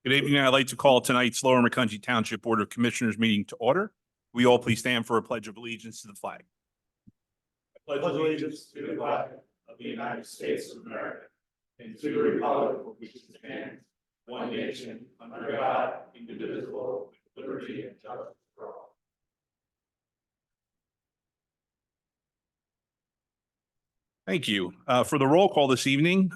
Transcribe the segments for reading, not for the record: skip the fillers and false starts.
Good evening. I'd like to call tonight's Lower Macungie Township Board of Commissioners meeting to order. We all please stand for a pledge of allegiance to the flag. I pledge allegiance to the flag of the United States of America and to the republic for which it stands, one nation, under God, indivisible, with liberty and justice for all. Thank you. For the roll call this evening,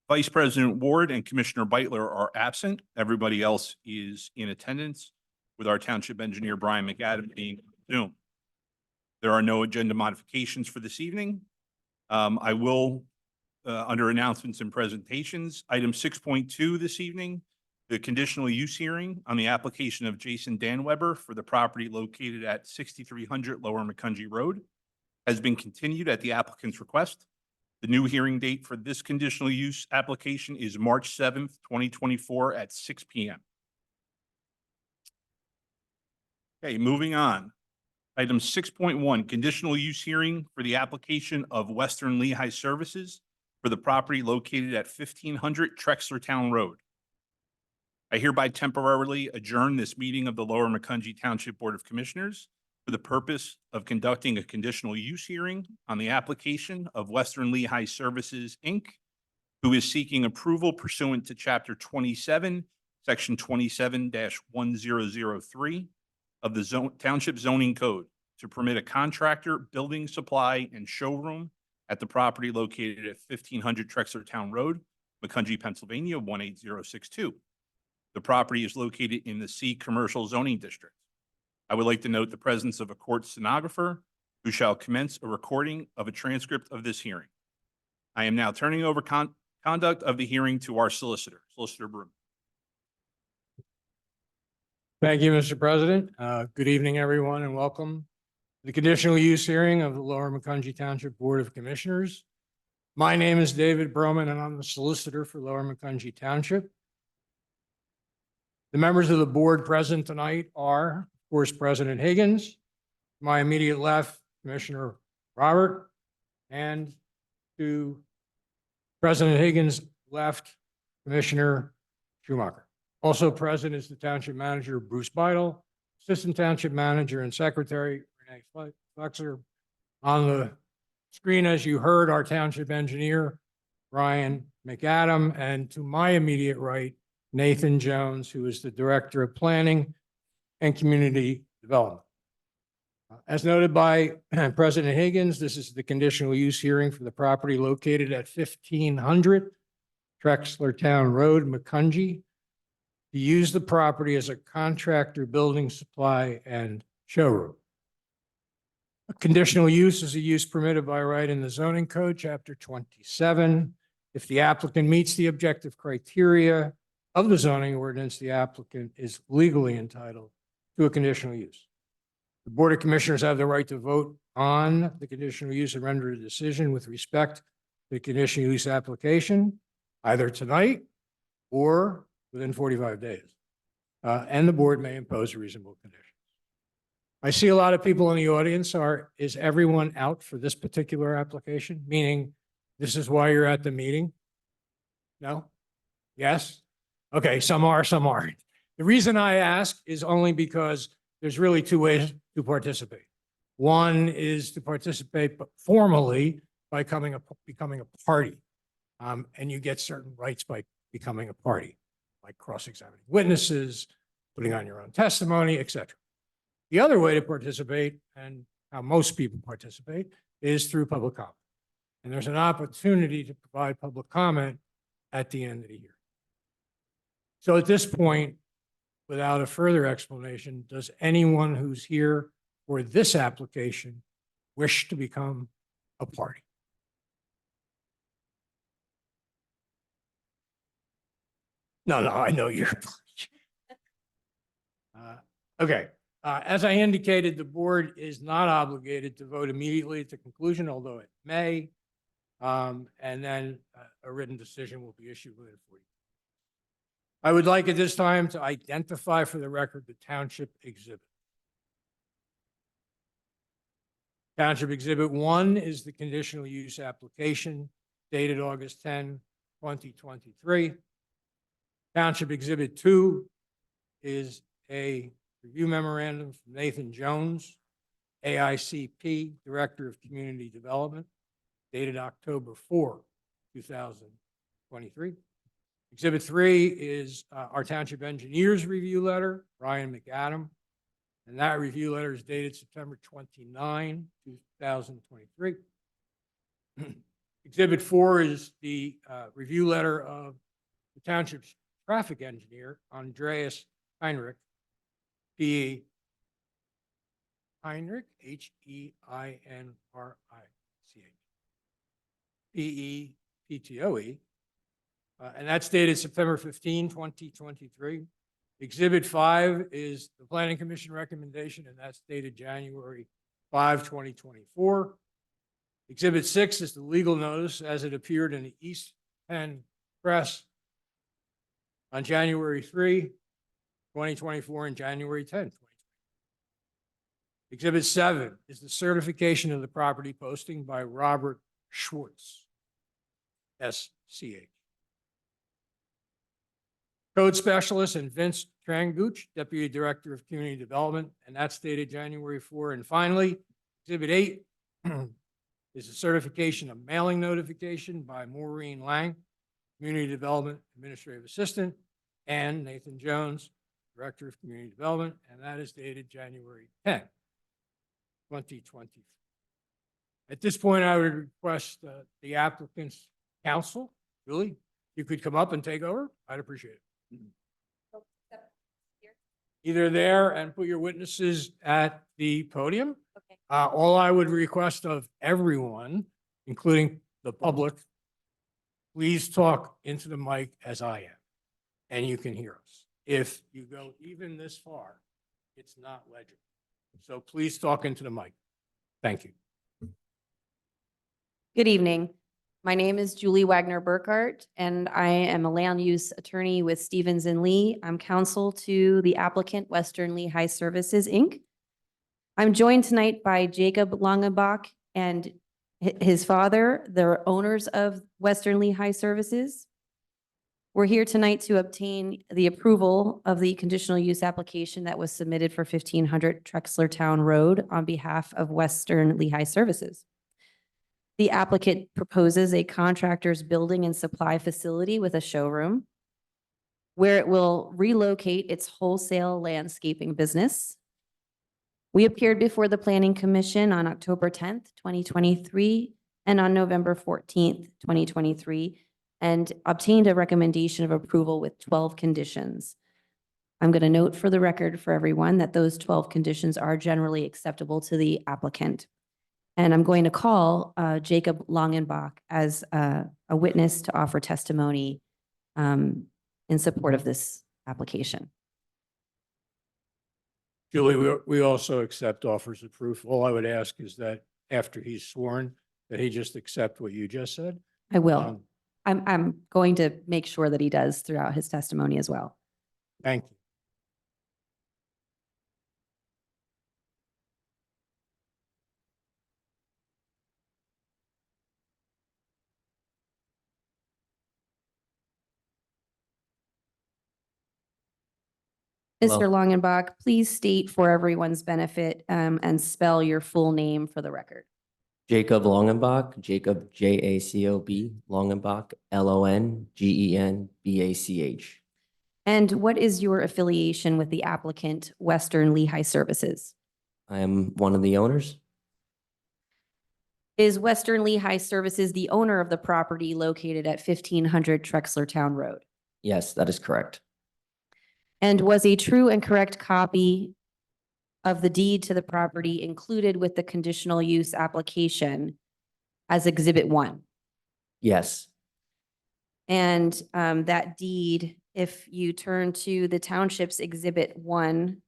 Vice President Ward and Commissioner Beitler are absent. Everybody else is in attendance, with our Township Engineer Brian McAdam being on Zoom. There are no agenda modifications for this evening. I will, under announcements and presentations, item 6.2 this evening, the conditional use hearing on the application of Jason Danweber for the property located at 6300 Lower Macungie Road has been continued at the applicant's request. The new hearing date for this conditional use application is March 7th, 2024 at 6 p.m. Okay, moving on. Item 6.1, conditional use hearing for the application of Western Lehigh Services for the property located at 1500 Trexlertown Road. I hereby temporarily adjourn this meeting of the Lower Macungie Township Board of Commissioners for the purpose of conducting a conditional use hearing on the application of Western Lehigh Services, Inc., who is seeking approval pursuant to Chapter 27, Section 27-1003 of the Township Zoning Code to permit a contractor, building supply, and showroom at the property located at 1500 Trexlertown Road, Macungie, Pennsylvania, 18062. The property is located in the C Commercial Zoning District. I would like to note the presence of a court stenographer who shall commence a recording of a transcript of this hearing. I am now turning over conduct of the hearing to our solicitor, Solicitor Broom. Thank you, Mr. President. Good evening, everyone, and welcome to the conditional use hearing of the Lower Macungie Township Board of Commissioners. My name is David Broman, and I'm the solicitor for Lower Macungie Township. The members of the board present tonight are, of course, President Higgins, to my immediate left, Commissioner Robert, and to President Higgins' left, Commissioner Schumacher. Also present is the Township Manager, Bruce Beidel, Assistant Township Manager and Secretary, Renee Flexer. On the screen, as you heard, our Township Engineer, Brian McAdam, and to my immediate right, Nathan Jones, who is the Director of Planning and Community Development. As noted by President Higgins, this is the conditional use hearing for the property located at 1500 Trexlertown Road, Macungie, to use the property as a contractor, building supply, and showroom. A conditional use is a use permitted by right in the zoning code, Chapter 27. If the applicant meets the objective criteria of the zoning ordinance, the applicant is legally entitled to a conditional use. The Board of Commissioners have the right to vote on the conditional use and render a decision with respect to the conditional use application, either tonight or within 45 days. And the board may impose reasonable conditions. I see a lot of people in the audience. Is everyone out for this particular application? Meaning this is why you're at the meeting? No? Yes? Okay, some are, some aren't. The reason I ask is only because there's really two ways to participate. One is to participate formally by becoming a party. And you get certain rights by becoming a party, like cross-examining witnesses, putting on your own testimony, etc. The other way to participate, and how most people participate, is through public comment. And there's an opportunity to provide public comment at the end of the year. So at this point, without a further explanation, does anyone who's here for this application wish to become a party? No, I know you're. Okay. As I indicated, the board is not obligated to vote immediately at the conclusion, although it may. And then a written decision will be issued within 40 days. I would like at this time to identify for the record the Township Exhibit. Township Exhibit 1 is the conditional use application dated August 10, 2023. Township Exhibit 2 is a review memorandum from Nathan Jones, AICP, Director of Community Development, dated October 4, 2023. Exhibit 3 is our Township Engineers Review Letter, Ryan McAdam, and that review letter is dated September 29, 2023. Exhibit 4 is the review letter of the Township's Traffic Engineer, Andreas Heinrich, P.E. Heinrich, Heinrich, P-E-P-T-O-E, and that's dated September 15, 2023. Exhibit 5 is the Planning Commission recommendation, and that's dated January 5, 2024. Exhibit 6 is the legal notice as it appeared in the East Penn Press on January 3, 2024 and January 10, 2024. Exhibit 7 is the certification of the property posting by Robert Schwartz, S.C.H. Code Specialist and Vince Tranguch, Deputy Director of Community Development, and that's dated January 4. And finally, Exhibit 8 is a certification of mailing notification by Maureen Lang, Community Development Administrative Assistant, and Nathan Jones, Director of Community Development, and that is dated January 10, 2020. At this point, I would request the applicant's counsel, Julie, you could come up and take over. I'd appreciate it. Either there and put your witnesses at the podium. Okay. All I would request of everyone, including the public, please talk into the mic as I am, and you can hear us. If you go even this far, it's not legible. So please talk into the mic. Thank you. Good evening. My name is Julie Wagner Burkhart, and I am a land use attorney with Stevens and Lee. I'm counsel to the applicant, Western Lehigh Services, Inc. I'm joined tonight by Jacob Langenbach and his father, the owners of Western Lehigh Services. We're here tonight to obtain the approval of the conditional use application that was submitted for 1500 Trexlertown Road on behalf of Western Lehigh Services. The applicant proposes a contractor's building and supply facility with a showroom where it will relocate its wholesale landscaping business. We appeared before the Planning Commission on October 10th, 2023, and on November 14th, 2023, and obtained a recommendation of approval with 12 conditions. I'm going to note for the record for everyone that those 12 conditions are generally acceptable to the applicant. And I'm going to call Jacob Langenbach as a witness to offer testimony in support of this application. Julie, we also accept offers of proof. All I would ask is that after he's sworn, that he just accept what you just said. I will. I'm going to make sure that he does throughout his testimony as well. Thank you. Mr. Hello. Langenbach, please state for everyone's benefit and spell your full name for the record. Jacob Longenbach, Jacob Jacob, Longenbach, Longenbach. And what is your affiliation with the applicant, Western Lehigh Services? I am one of the owners. Is Western Lehigh Services the owner of the property located at 1500 Trexlertown Road? Yes, that is correct. And was a true and correct copy of the deed to the property included with the conditional use application as Exhibit 1? Yes, And that deed, if you turn to the Township's Exhibit 1,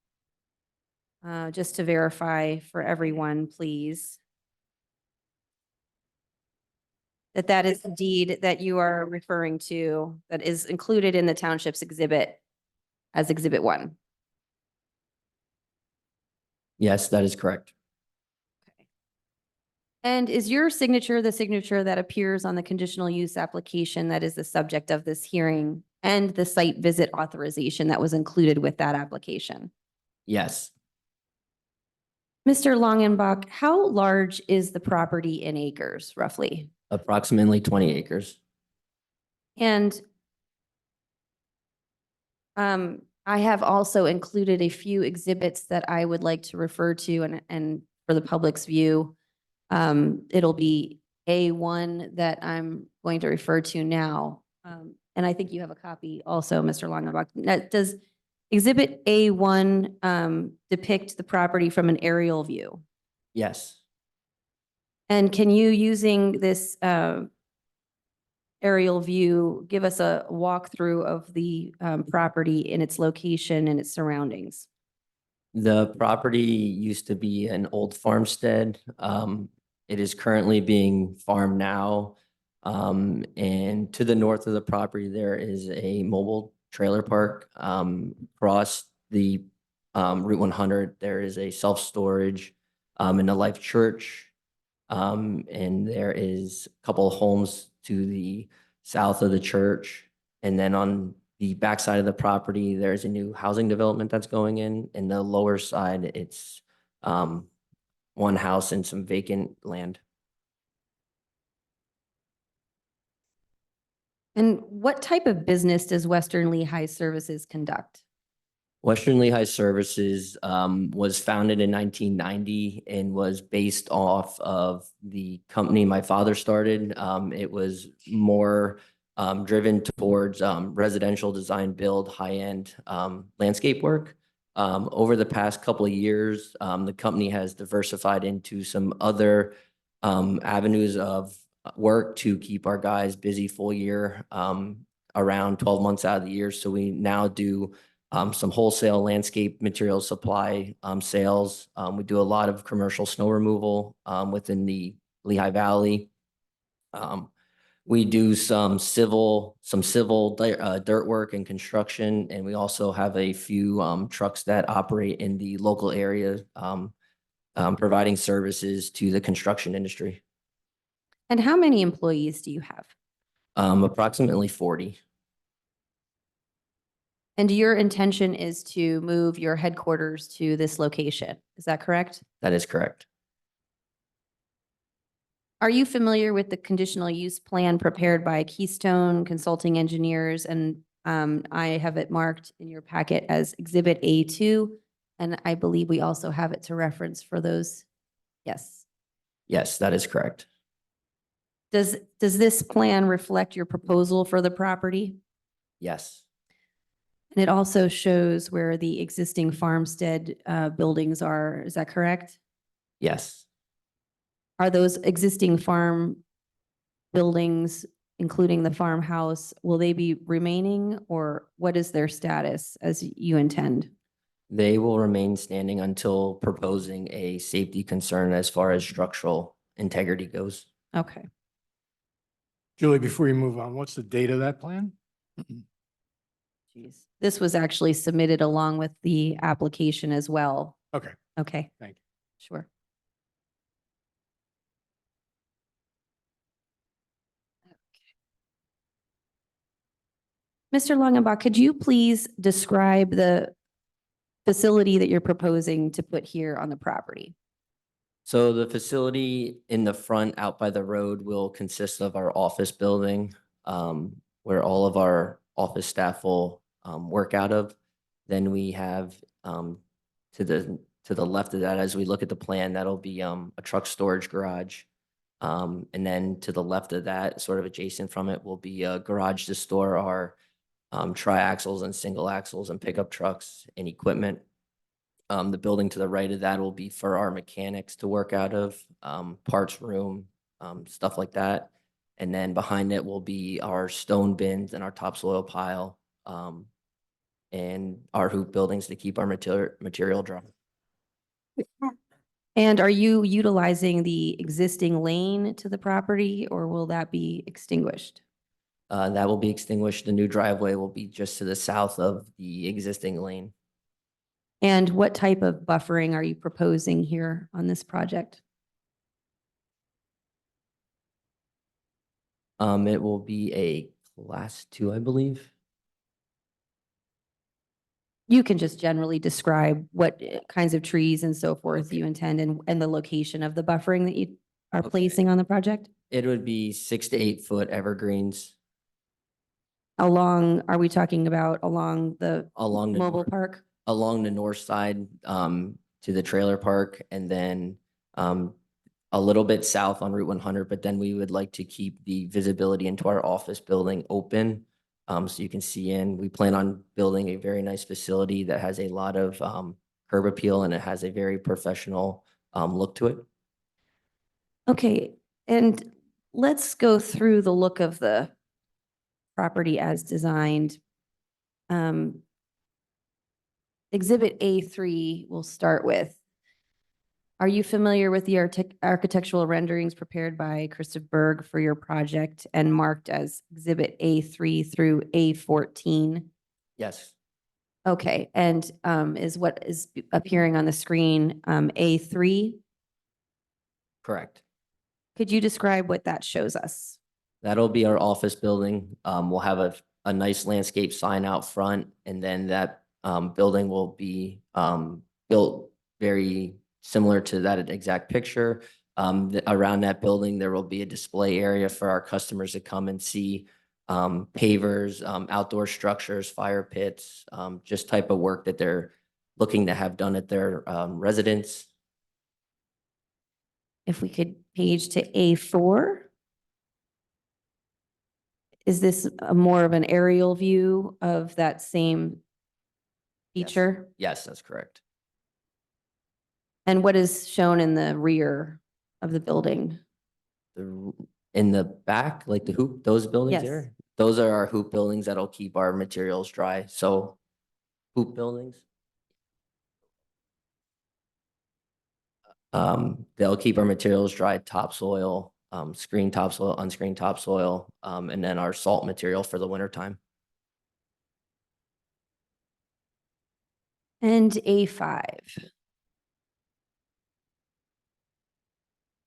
just to verify for everyone, please, that is the deed that you are referring to that is included in the Township's exhibit as Exhibit 1. yes, that is correct. And is your signature the signature that appears on the conditional use application that is the subject of this hearing and the site visit authorization that was included with that application? Yes. Mr. Longenbach, how large is the property in acres roughly? Approximately 20 acres. And I have also included a few exhibits that I would like to refer to and for the public's view. It'll be A1 that I'm going to refer to now. And I think you have a copy also, Mr. Longenbach. Now, does Exhibit A1 depict the property from an aerial view? Yes. And can you, using this aerial view, give us a walkthrough of the property in its location and its surroundings? The property used to be an old farmstead. It is currently being farmed now. And to the north of the property, there is a mobile trailer park. Across the Route 100, there is a self-storage and a Life Church. And there is a couple of homes to the south of the church. And then on the backside of the property, there's a new housing development that's going in. In the lower side, it's one house and some vacant land. And what type of business does Western Lehigh Services conduct? Western Lehigh Services was founded in 1990 and was based off of the company my father started. It was more driven towards residential design, build, high-end landscape work. Over the past couple of years, the company has diversified into some other avenues of work to keep our guys busy full year, around 12 months out of the year. So we now do some wholesale landscape material supply sales. We do a lot of commercial snow removal within the Lehigh Valley. We do some civil dirt work and construction, and we also have a few trucks that operate in the local area, providing services to the construction industry. And how many employees do you have? Approximately 40. And your intention is to move your headquarters to this location. Is that correct? That is correct. Are you familiar with the conditional use plan prepared by Keystone Consulting Engineers? And I have it marked in your packet as Exhibit A2. And I believe we also have it to reference for those. Yes. Yes, that is correct. Does this plan reflect your proposal for the property? Yes. And it also shows where the existing farmstead buildings are. Is that correct? Yes. Are those existing farm buildings, including the farmhouse, will they be remaining, or what is their status as you intend? They will remain standing until proposing a safety concern as far as structural integrity goes. Okay. Julie, before you move on, what's the date of that plan? Geez. This was actually submitted along with the application as well. Okay, Okay. thank you. Sure. Mr. Longenbach, could you please describe the facility that you're proposing to put here on the property? So the facility in the front out by the road will consist of our office building, where all of our office staff will work out of. Then we have to the left of that, as we look at the plan, that'll be a truck storage garage. And then to the left of that, sort of adjacent from it, will be a garage to store our tri-axles and single axles and pickup trucks and equipment. The building to the right of that will be for our mechanics to work out of, parts room, stuff like that. And then behind it will be our stone bins and our topsoil pile, and our hoop buildings to keep our material dry. And are you utilizing the existing lane to the property, or will that be extinguished? That will be extinguished. The new driveway will be just to the south of the existing lane. And what type of buffering are you proposing here on this project? It will be a class 2, I believe. You can just generally describe what kinds of trees and so forth you intend and the location of the buffering that you are Okay. placing on the project? It would be 6 to 8 foot evergreens Along, are we talking about along the along the mobile park? along the north side to the trailer park, and then a little bit south on Route 100. But then we would like to keep the visibility into our office building open, so you can see in. We plan on building a very nice facility that has a lot of curb appeal, and it has a very professional look to it. Okay, and let's go through the look of the property as designed. Exhibit A3 we'll start with. Are you familiar with the architectural renderings prepared by Christoph Berg for your project and marked as Exhibit A3 through A14? Yes, Okay, and is what is appearing on the screen A3? correct. Could you describe what that shows us? That'll be our office building. We'll have a nice landscape sign out front, and then that building will be built very similar to that exact picture. Around that building, there will be a display area for our customers to come and see pavers, outdoor structures, fire pits, just type of work that they're looking to have done at their residence. If we could page to A4. Is this more of an aerial view of that same Yes. feature? Yes, that's correct. And what is shown in the rear of the building? In the back, like the hoop, those buildings Yes. there, those are our hoop buildings that'll keep our materials dry. So hoop buildings. They'll keep our materials dry, topsoil, screen topsoil, unscreened topsoil, and then our salt material for the winter time. And A5.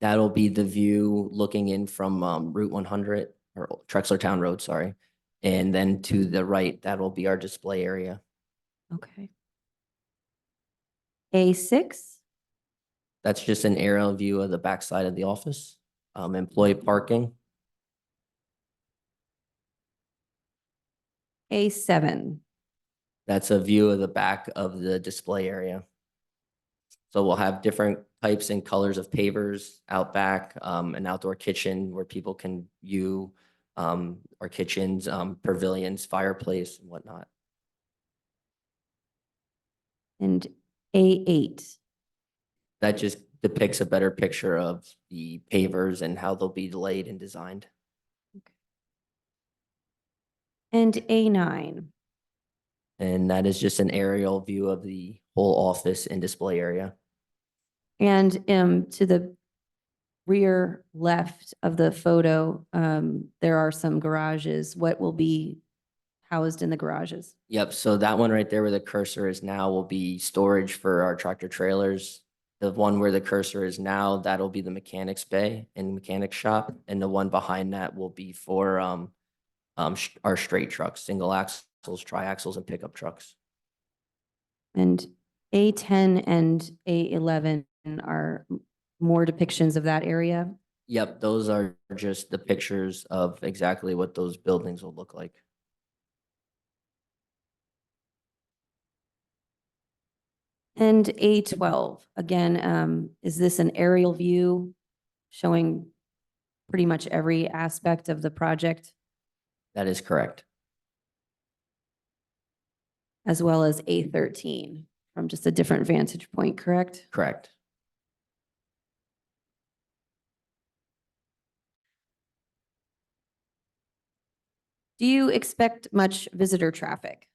That'll be the view looking in from Route 100 or Trexler Town Road, sorry. And then to the right, that'll be our display area. Okay. A6. That's just an aerial view of the backside of the office. Employee parking. A7. That's a view of the back of the display area. So we'll have different types and colors of pavers out back, an outdoor kitchen where people can view our kitchens, pavilions, fireplace, and whatnot. And A8. That just depicts a better picture of the pavers and how they'll be laid and designed. And A9. And that is just an aerial view of the whole office and display area. And to the rear left of the photo, there are some garages. What will be housed in the garages? Yep, so that one right there where the cursor is now will be storage for our tractor trailers. The one where the cursor is now, that'll be the mechanics bay and mechanic shop. And the one behind that will be for our straight trucks, single axles, triaxles, and pickup trucks. And A10 and A11 are more depictions of that area. Yep, those are just the pictures of exactly what those buildings will look like. And A12, again, is this an aerial view showing pretty much every aspect of the project, That is correct. as well as A13 from just a different vantage point, correct? Correct. Do you expect much visitor traffic?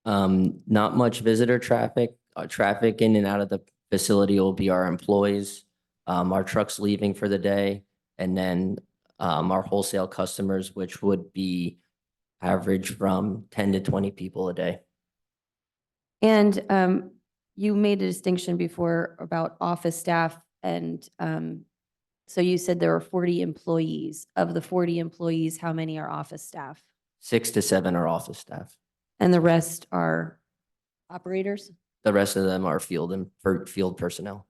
Not much visitor traffic. Traffic in and out of the facility will be our employees, our trucks leaving for the day, and then our wholesale customers, which would be average from 10 to 20 people a day. And you made a distinction before about office staff and So you said there were 40 employees. Of the 40 employees, how many are office staff? 6 to 7 are office staff. And the rest are operators? The rest of them are field personnel.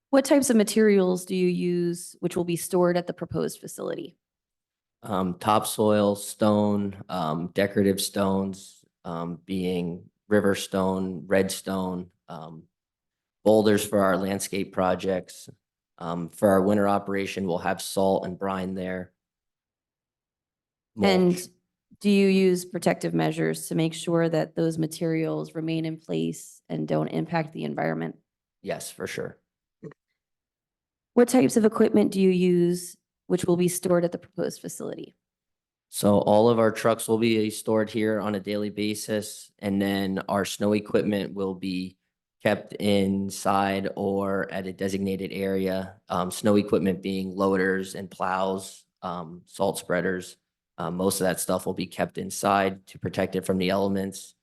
What types of materials do you use which will be stored at the proposed facility? Topsoil, stone, decorative stones, being river stone, red stone, boulders for our landscape projects. For our winter operation, we'll have salt and brine there. Mulch. And do you use protective measures to make sure that those materials remain in place and don't impact the environment? Yes, for sure. What types of equipment do you use which will be stored at the proposed facility? So all of our trucks will be stored here on a daily basis, and then our snow equipment will be kept inside or at a designated area. Snow equipment being loaders and plows, salt spreaders. Most of that stuff will be kept inside to protect it from the elements.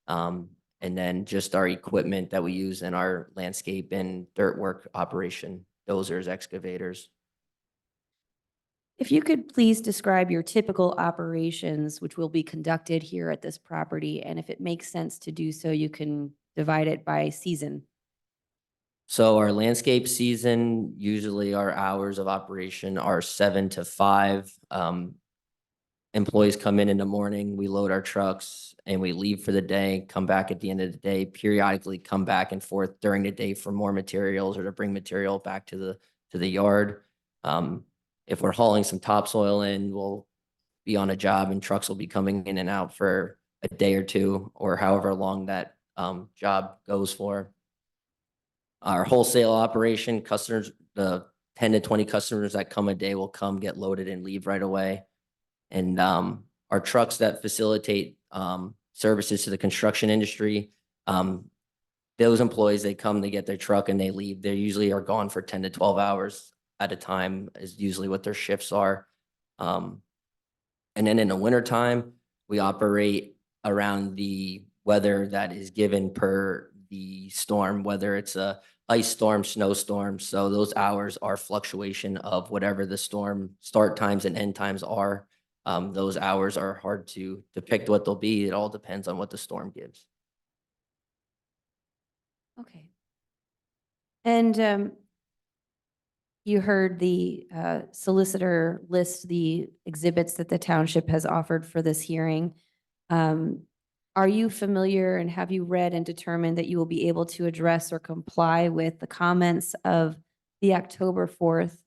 And then just our equipment that we use in our landscape and dirt work operation, dozers, excavators. If you could please describe your typical operations which will be conducted here at this property, and if it makes sense to do so, you can divide it by season. So our landscape season, usually our hours of operation are 7 to 5. Employees come in the morning, we load our trucks and we leave for the day, come back at the end of the day, periodically come back and forth during the day for more materials or to bring material back to the yard. If we're hauling some topsoil in, we'll be on a job and trucks will be coming in and out for a day or two or however long that job goes for. Our wholesale operation, customers, the 10 to 20 customers that come a day will come get loaded and leave right away. And our trucks that facilitate services to the construction industry, those employees, they come, they get their truck and they leave. They usually are gone for 10 to 12 hours at a time is usually what their shifts are. And then in the wintertime, we operate around the weather that is given per the storm, whether it's a ice storm, snowstorm. So those hours are fluctuation of whatever the storm start times and end times are. Those hours are hard to depict what they'll be. It all depends on what the storm gives. Okay. And you heard the solicitor list the exhibits that the township has offered for this hearing. Are you familiar and have you read and determined that you will be able to address or comply with the comments of the October 4th,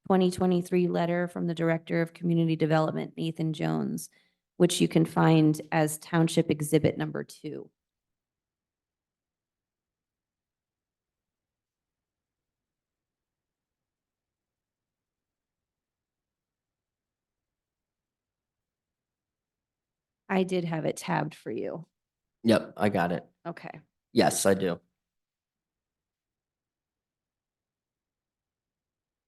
2023 letter from the Director of Community Development, Nathan Jones, which you can find as Township Exhibit number 2? I did have it tabbed for you. Yep, I got it. Okay. Yes, I do.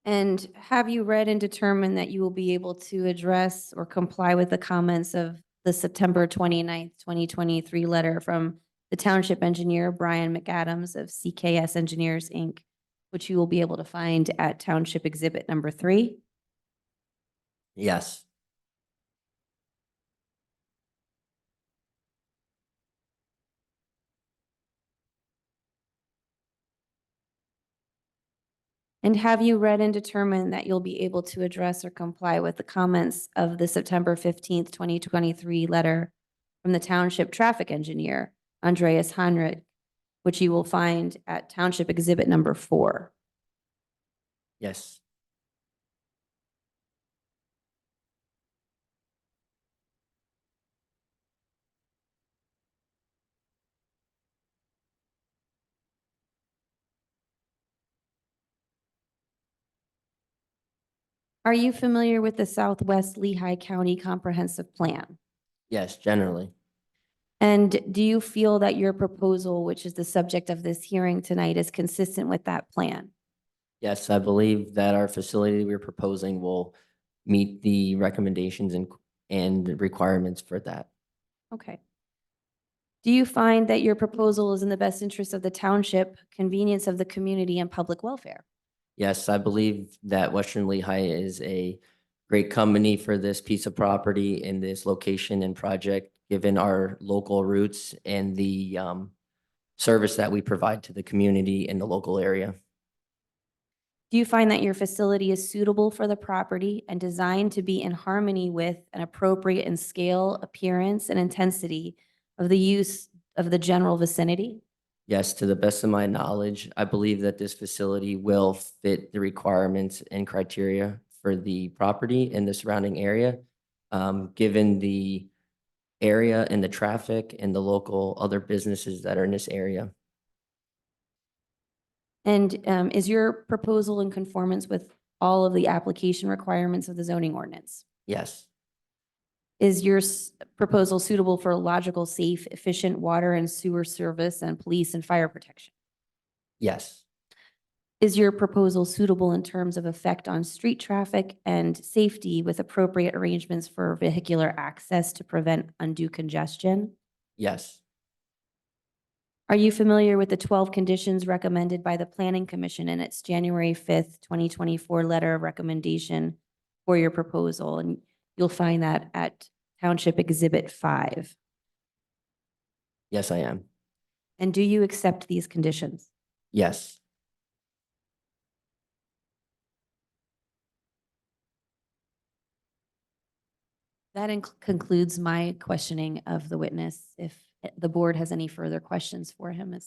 And have you read and determined that you will be able to address or comply with the comments of the September 29th, 2023 letter from the Township Engineer, Brian McAdams of CKS Engineers, Inc., which you will be able to find at Township Exhibit number 3? Yes. And have you read and determined that you'll be able to address or comply with the comments of the September 15th, 2023 letter from the Township Traffic Engineer, Andreas Heinrich, which you will find at Township Exhibit number 4? Yes. Are you familiar with the Southwest Lehigh County Comprehensive Plan? Yes, generally. And do you feel that your proposal, which is the subject of this hearing tonight, is consistent with that plan? Yes, I believe that our facility we're proposing will meet the recommendations and requirements for that. Okay. Do you find that your proposal is in the best interest of the township, convenience of the community, and public welfare? Yes, I believe that Western Lehigh is a great company for this piece of property in this location and project, given our local roots and the service that we provide to the community in the local area. Do you find that your facility is suitable for the property and designed to be in harmony with and appropriate in scale, appearance, and intensity of the use of the general vicinity? Yes, to the best of my knowledge, I believe that this facility will fit the requirements and criteria for the property and the surrounding area, given the area and the traffic and the local other businesses that are in this area. And is your proposal in conformance with all of the application requirements of the zoning ordinance? Yes, Is your proposal suitable for logical, safe, efficient water and sewer service and police and fire protection? yes, Is your proposal suitable in terms of effect on street traffic and safety with appropriate arrangements for vehicular access to prevent undue congestion? yes, Are you familiar with the 12 conditions recommended by the Planning Commission in its January 5th, 2024 letter of recommendation for your proposal? And you'll find that at Township Exhibit 5. yes, I am. And do you accept these conditions? Yes. That concludes my questioning of the witness. If the board has any further questions for him,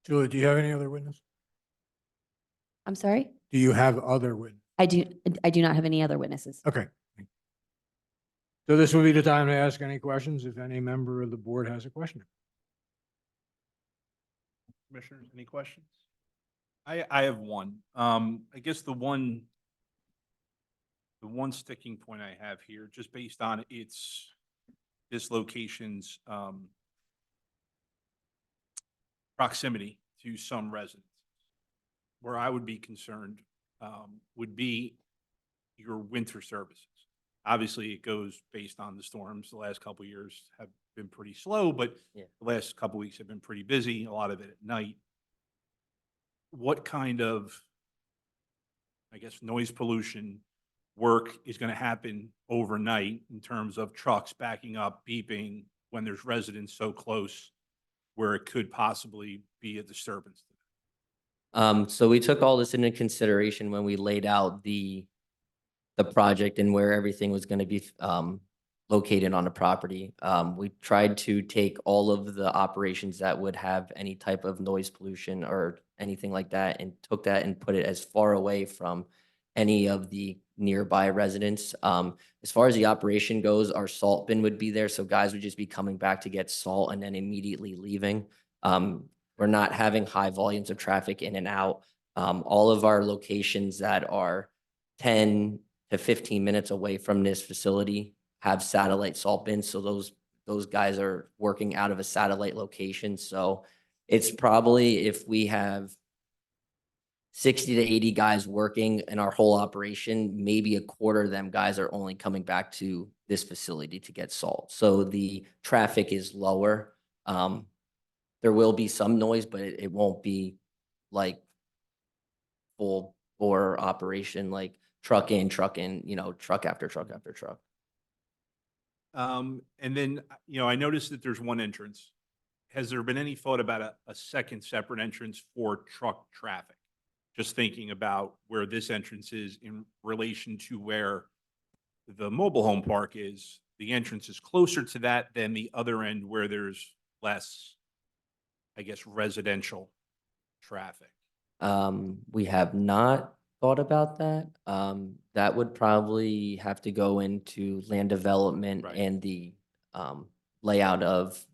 Julie, do you have any other witness? I'm sorry? Do you have other witness? I do not have any other witnesses. Okay. So this will be the time to ask any questions if any member of the board has a question. Commissioners, any questions? I have one. I guess the one sticking point I have here, just based on this location's proximity to some residents, where I would be concerned would be your winter services. Obviously, it goes based on the storms. The last couple of years have been pretty slow, but Yeah. the last couple of weeks have been pretty busy, a lot of it at night. What kind of, I guess, noise pollution work is going to happen overnight in terms of trucks backing up, beeping when there's residents so close where it could possibly be a disturbance? So we took all this into consideration when we laid out the project and where everything was going to be located on the property. We tried to take all of the operations that would have any type of noise pollution or anything like that and took that and put it as far away from any of the nearby residents. As far as the operation goes, our salt bin would be there, so guys would just be coming back to get salt and then immediately leaving. We're not having high volumes of traffic in and out. All of our locations that are 10 to 15 minutes away from this facility have satellite salt bins. So those guys are working out of a satellite location. So it's probably, if we have 60 to 80 guys working in our whole operation, maybe a quarter of them guys are only coming back to this facility to get salt. So the traffic is lower. There will be some noise, but it won't be like full bore operation, like truck in, truck after truck after truck. And then, I noticed that there's one entrance. Has there been any thought about a second separate entrance for truck traffic? Just thinking about where this entrance is in relation to where the mobile home park is, the entrance is closer to that than the other end where there's less, I guess, residential traffic. We have not thought about that. That would probably have to go into land development Right. and the layout of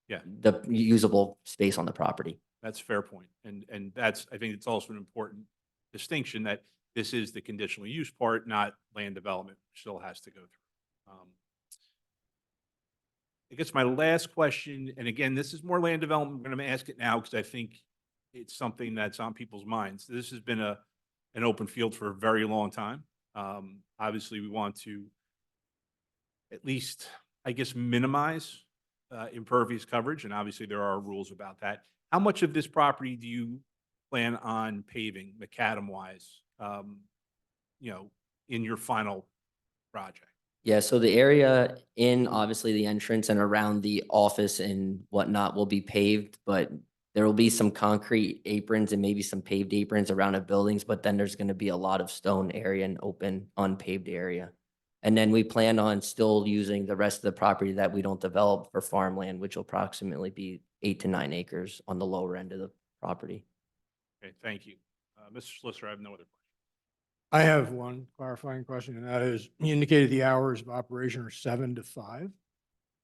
Yeah. the usable space on the property. That's a fair point. And that's, I think it's also an important distinction that this is the conditional use part, not land development, which still has to go through. I guess my last question, and again, this is more land development, I'm going to ask it now because I think it's something that's on people's minds. This has been an open field for a very long time. Obviously, we want to at least, I guess, minimize impervious coverage, and obviously there are rules about that. How much of this property do you plan on paving macadam wise, you know, in your final project? Yeah, so the area in obviously the entrance and around the office and whatnot will be paved, but there will be some concrete aprons and maybe some paved aprons around the buildings, but then there's gonna be a lot of stone area and open unpaved area. And then we plan on still using the rest of the property that we don't develop for farmland, which will approximately be 8 to 9 acres on the lower end of the property. Okay, thank you. Mr. Solicitor, I have no other questions. I have one clarifying question, and that is, you indicated the hours of operation are 7 to 5.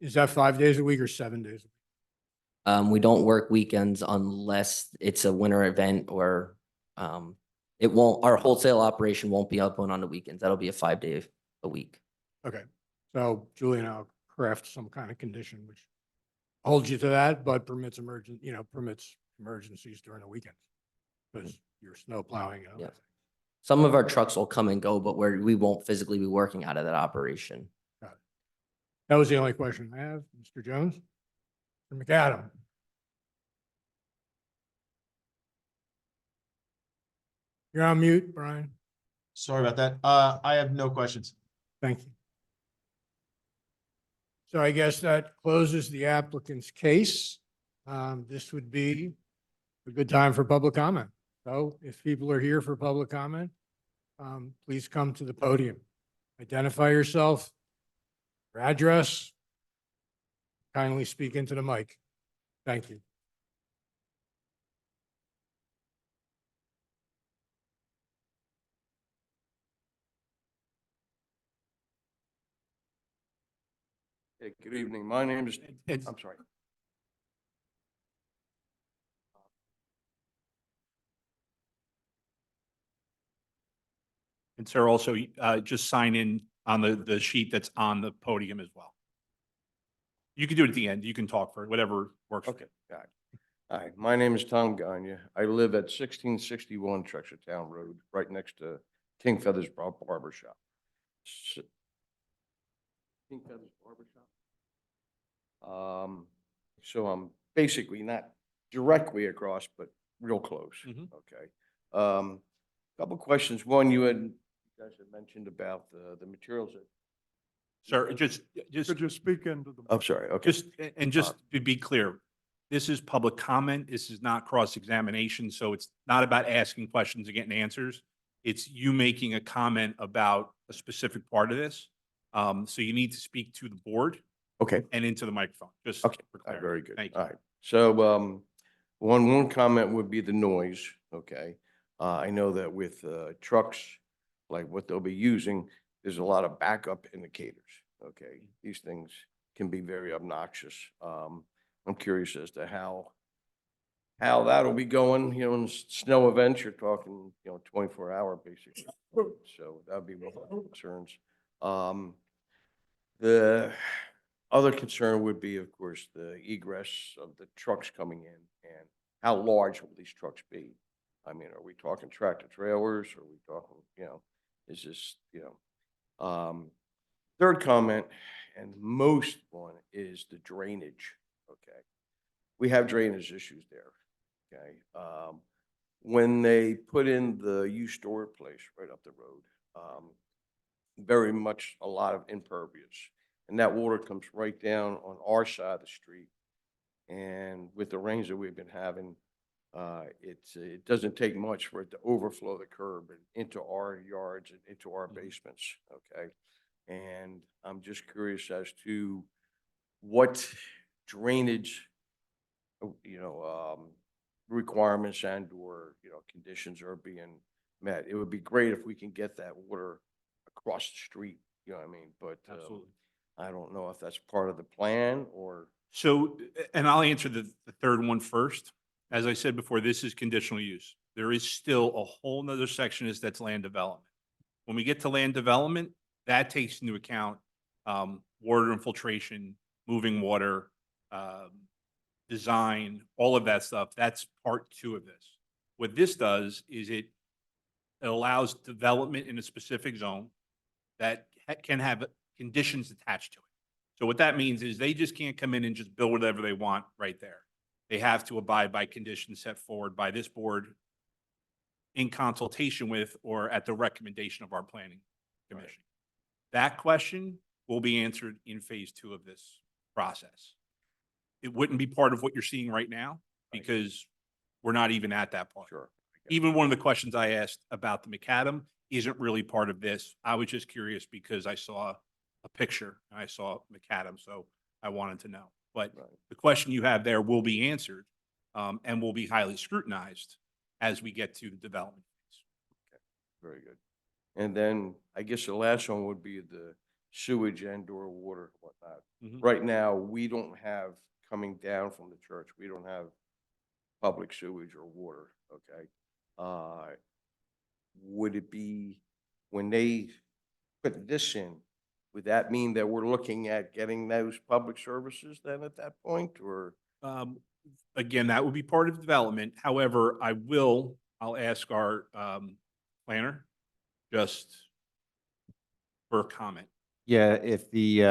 Is that 5 days a week or 7 days a week? We don't work weekends unless it's a winter event or, it won't, our wholesale operation won't be open on the weekends. That'll be a 5 day a week. Okay, so Julie and I'll craft some kind of condition which holds you to that, but permits permits emergencies during the weekends. Because you're snow plowing and other Yeah. things. Some of our trucks will come and go, but we won't physically be working out of that operation. That was the only question I have. Mr. Jones? Mr. McAdam? You're on mute, Brian. Sorry about that. I have no questions. Thank you. So I guess that closes the applicant's case. This would be a good time for public comment. So if people are here for public comment, please come to the podium. Identify yourself, your address. Kindly speak into the mic. Thank you. Hey, good evening. My name is, And, I'm sorry. and sir, also, just sign in on the sheet that's on the podium as well. You can do it at the end. You can talk for whatever works. Okay, got it. Hi, my name is Tom Gagne. I live at 1661 Town Road, right next to King Feathers Barber Shop. King Feathers Barber Shop. So I'm basically not directly across, but real close. Mhm. Okay. Couple questions. One, you guys had mentioned about the materials that. Sir, just, Could you speak into the? I'm sorry, okay. just to be clear, this is public comment. This is not cross-examination. So it's not about asking questions and getting answers. It's you making a comment about a specific part of this. So you need to speak to the board Okay. and into the microphone, just Okay, for all right, clarity. very good. Thank you. All right. So, one comment would be the noise, okay? I know that with, trucks, like what they'll be using, there's a lot of backup indicators, okay? These things can be very obnoxious. I'm curious as to how that'll be going, in snow events, you're talking, 24-hour basically. So that'd be one of my concerns. The other concern would be, of course, the egress of the trucks coming in and how large will these trucks be? I mean, are we talking tractor trailers? Are we talking, is this, third comment, and most one is the drainage, okay? We have drainage issues there, okay? When they put in the used store place right up the road, very much a lot of impervious. And that water comes right down on our side of the street. And with the rains that we've been having, it doesn't take much for it to overflow the curb and into our yards and into our basements, okay? And I'm just curious as to what drainage, requirements and or, conditions are being met. It would be great if we can get that water across the street, you know what I mean? But Absolutely. I don't know if that's part of the plan or. So, and I'll answer the third one first. As I said before, this is conditional use. There is still a whole nother section that's land development. When we get to land development, that takes into account water infiltration, moving water, design, all of that stuff. That's part 2 of this. What this does is it allows development in a specific zone that can have conditions attached to it. So what that means is they just can't come in and just build whatever they want right there. They have to abide by conditions set forward by this board in consultation with or at the recommendation of our planning commission. That question will be answered in phase 2 of this process. It wouldn't be part of what you're seeing right now because we're not even at that part. Sure. Even one of the questions I asked about the macadam isn't really part of this. I was just curious because I saw a picture and I saw macadam, so I wanted to know. But Right. the question you have there will be answered, and will be highly scrutinized as we get to the development phase. Very good. And then I guess the last one would be the sewage and or water and whatnot. Mhm. Right now, we don't have, coming down from the church, we don't have public sewage or water, okay? Would it be, when they put this in, would that mean that we're looking at getting those public services then at that point, or? Again, that would be part of development. However, I'll ask our planner just for a comment. Yeah, if the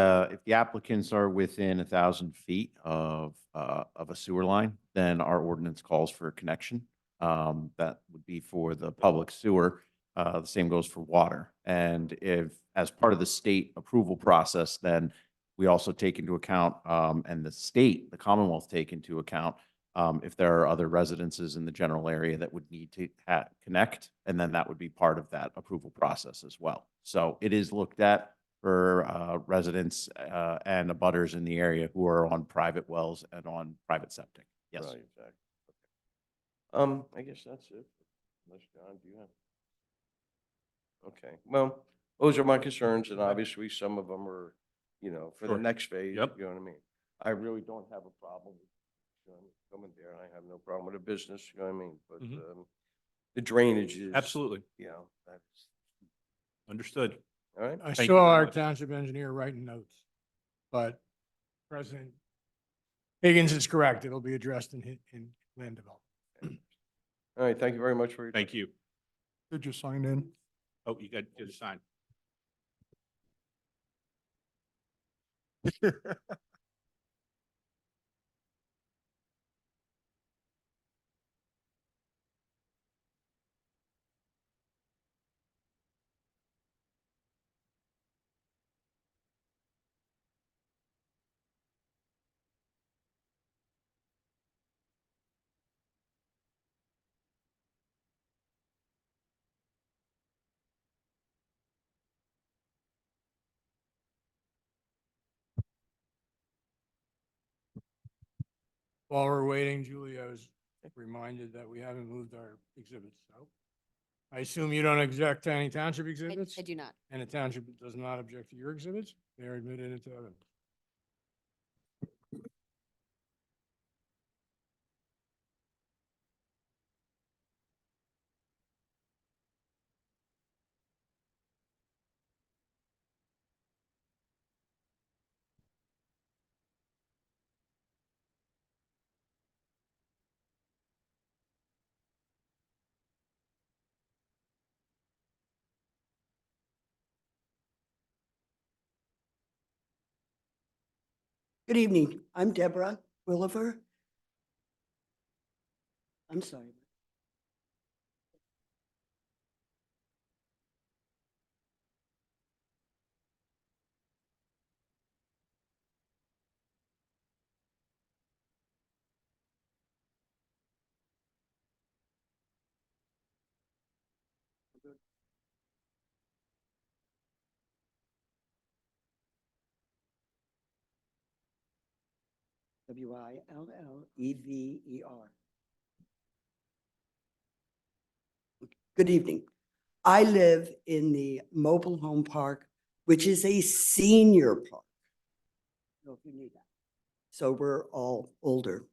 applicants are within 1,000 feet of a sewer line, then our ordinance calls for a connection. That would be for the public sewer. The same goes for water. And if, as part of the state approval process, then we also take into account, and the state, the Commonwealth take into account, if there are other residences in the general area that would need to connect, and then that would be part of that approval process as well. So it is looked at for residents and abutters in the area who are on private wells and on private septic. Yes. Right, exactly. I guess that's it. Unless, John, do you have? Okay, well, those are my concerns, and obviously some of them are, for the Sure. next phase, Yep. you know what I mean? I really don't have a problem with, coming there, I have no problem with the business, you know what I mean? But, Mhm. the drainage is. Absolutely. That's, Understood. all right? I Thank you saw very our much. township engineer writing notes, but President Higgins is correct. It'll be addressed in land development. All right, thank you very much for your. Thank you. Did you sign in? Oh, you got to sign. While we're waiting, Julie, I was reminded that we haven't moved our exhibits. So I assume you don't object to any township exhibits? I do not. And the township does not object to your exhibits? They are admitted into evidence. Good evening. I'm Deborah Williver. I'm sorry. Willever. Good evening. I live in the mobile home park, which is a senior park. I don't know if you knew that. So we're all older.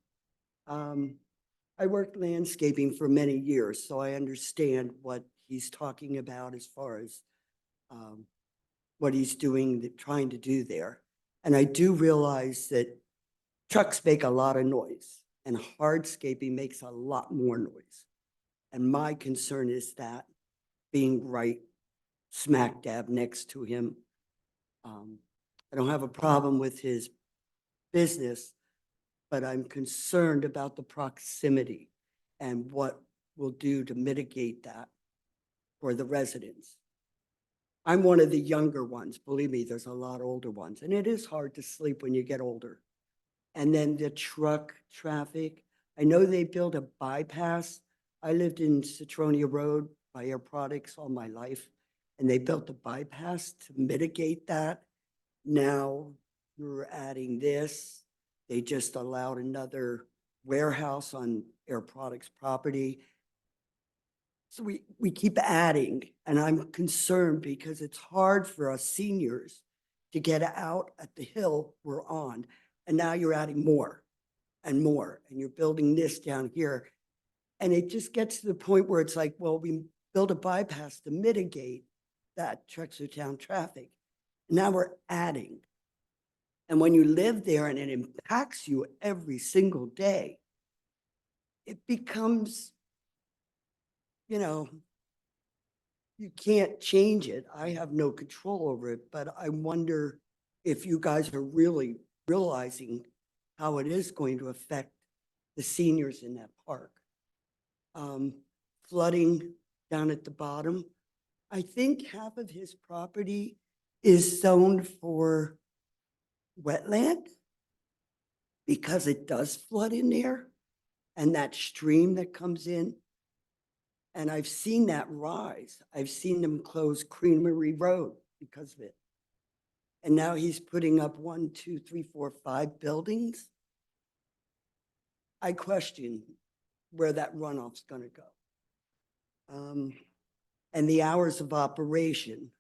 I worked landscaping for many years, so I understand what he's talking about as far as what he's doing, trying to do there. And I do realize that trucks make a lot of noise and hardscaping makes a lot more noise. And my concern is that being right smack dab next to him. I don't have a problem with his business, but I'm concerned about the proximity and what will do to mitigate that for the residents. I'm one of the younger ones. Believe me, there's a lot older ones, and it is hard to sleep when you get older. And then the truck traffic. I know they built a bypass. I lived in Citronia Road by Air Products all my life, and they built a bypass to mitigate that. Now you're adding this. They just allowed another warehouse on Air Products property. So we keep adding, and I'm concerned because it's hard for us seniors to get out at the hill we're on. And now you're adding more and more, and you're building this down here. And it just gets to the point where it's like, well, we built a bypass to mitigate that Trexlertown traffic. Now we're adding. And when you live there and it impacts you every single day, it becomes, you know, you can't change it. I have no control over it, but I wonder if you guys are really realizing how it is going to affect the seniors in that park. Flooding down at the bottom. I think half of his property is zoned for wetland because it does flood in there and that stream that comes in. And I've seen that rise. I've seen them close Creamery Road because of it. And now he's putting up 1, 2, 3, 4, 5 buildings. I question where that runoff's going to go. And the hours of operation,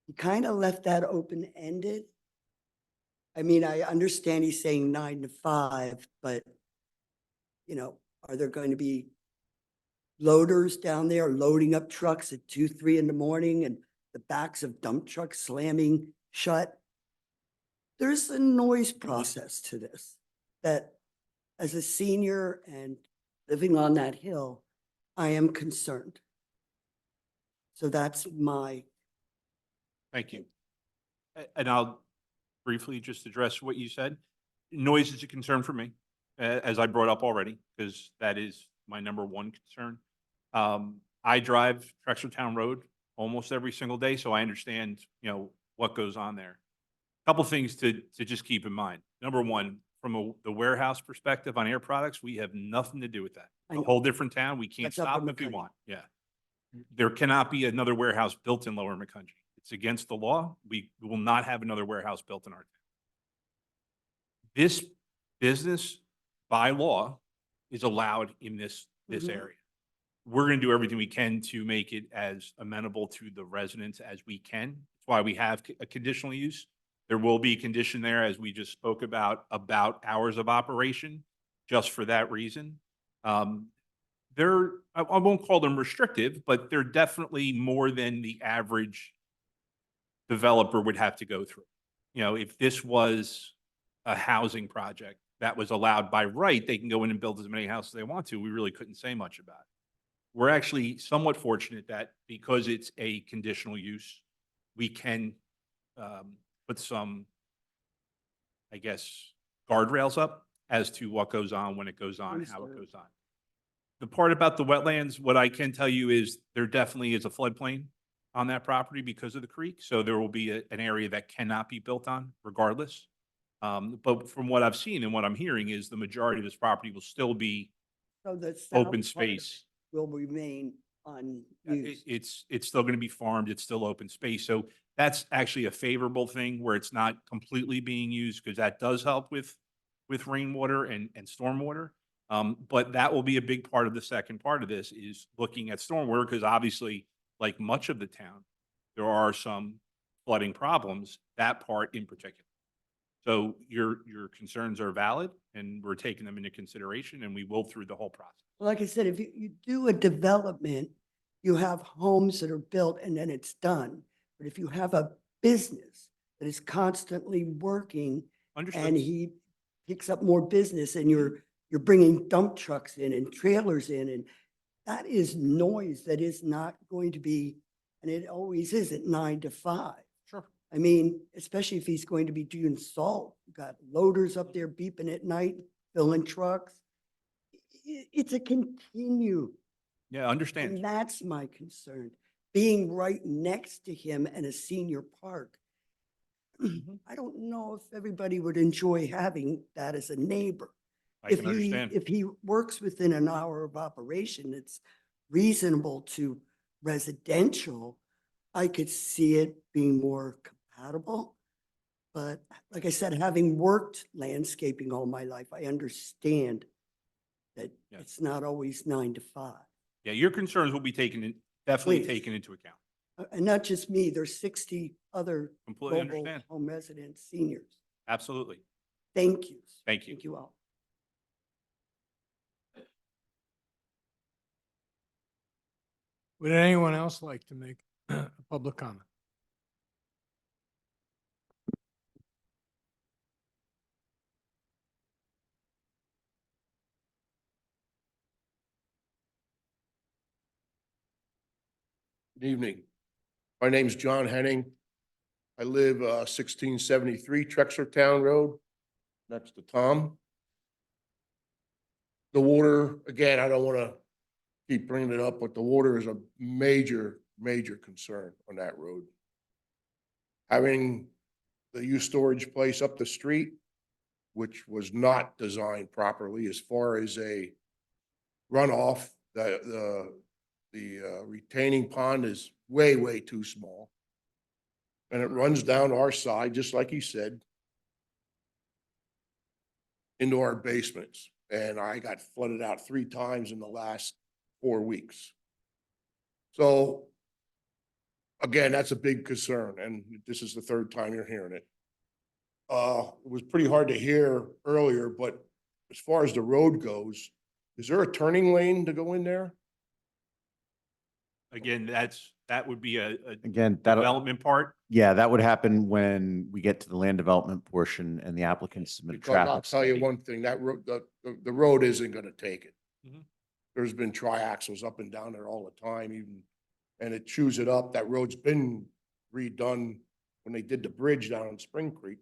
he kind of left that open-ended. I mean, I understand he's saying 9 to 5, but, you know, are there going to be loaders down there loading up trucks at 2, 3 in the morning and the backs of dump trucks slamming shut? There's a noise process to this that as a senior and living on that hill, I am concerned. So that's my, Thank you. And I'll briefly just address what you said. Noise is a concern for me, as I brought up already, because that is my number one concern. I drive Trexlertown Road almost every single day, so I understand, you know, what goes on there. Couple things to just keep in mind. Number one, from the warehouse perspective on Air Products, we have nothing to do with that. I A know. whole different town. We can't That's Upper stop them if we McCundy. want. Yeah. There cannot be another warehouse built in Lower McCundy. It's against the law. We will not have another warehouse built in our town. This business by law is allowed in this Mhm. area. We're going to do everything we can to make it as amenable to the residents as we can. That's why we have a conditional use. There will be a condition there, as we just spoke about hours of operation, just for that reason. I won't call them restrictive, but they're definitely more than the average developer would have to go through. You know, if this was a housing project that was allowed by right, they can go in and build as many houses as they want to. We really couldn't say much about it. We're actually somewhat fortunate that because it's a conditional use, we can put some, I guess, guardrails up as to what goes on, when it goes on, how it Understood. goes on. The part about the wetlands, what I can tell you is there definitely is a floodplain on that property because of the creek. So there will be an area that cannot be built on regardless. But from what I've seen and what I'm hearing is the majority of this property will still be so the south open part of it space. will remain unused. It's still going to be farmed. It's still open space. So that's actually a favorable thing where it's not completely being used, because that does help with rainwater and stormwater. But that will be a big part of the second part of this, is looking at stormwater, because obviously, like much of the town, there are some flooding problems, that part in particular. So your concerns are valid, and we're taking them into consideration, and we will through the whole process. Like I said, if you do a development, you have homes that are built and then it's done. But if you have a business that is constantly working Understood. and he picks up more business and you're bringing dump trucks in and trailers in, and that is noise that is not going to be, and it always is at 9 to 5. Sure. I mean, especially if he's going to be doing salt, you've got loaders up there beeping at night, filling trucks. It's a continued Yeah, I understand. And that's my concern, being right next to him in a senior park. I don't know if everybody would enjoy having that as a neighbor. I can understand. If he works within an hour of operation, it's reasonable to residential. I could see it being more compatible. But like I said, having worked landscaping all my life, I understand that Yeah. it's not always 9 to 5. Yeah, your concerns will be definitely Please. taken into account. And not just me, there's 60 other Completely mobile understand. home residents, seniors. Absolutely. Thank you. Thank you. Thank you all. Would anyone else like to make a public comment? Good evening. My name's John Henning. I live 1673 Trexlertown Road, next to Tom. The water, again, I don't want to keep bringing it up, but the water is a major, major concern on that road. Having the used storage place up the street, which was not designed properly as far as a runoff, the retaining pond is way, way too small. And it runs down our side, just like you said, into our basements. And I got flooded out 3 times in the last 4 weeks. So again, that's a big concern. And this is the 3rd time you're hearing it. It was pretty hard to hear earlier, but as far as the road goes, is there a turning lane to go in there? Again, that would be a Again, that, development part. yeah, that would happen when we get to the land development portion and the applicant submit a Because I'll traffic tell you study. one thing, that road, the road isn't gonna take it. Mhm. There's been triaxles up and down there all the time, even, and it chews it up. That road's been redone when they did the bridge down in Spring Creek.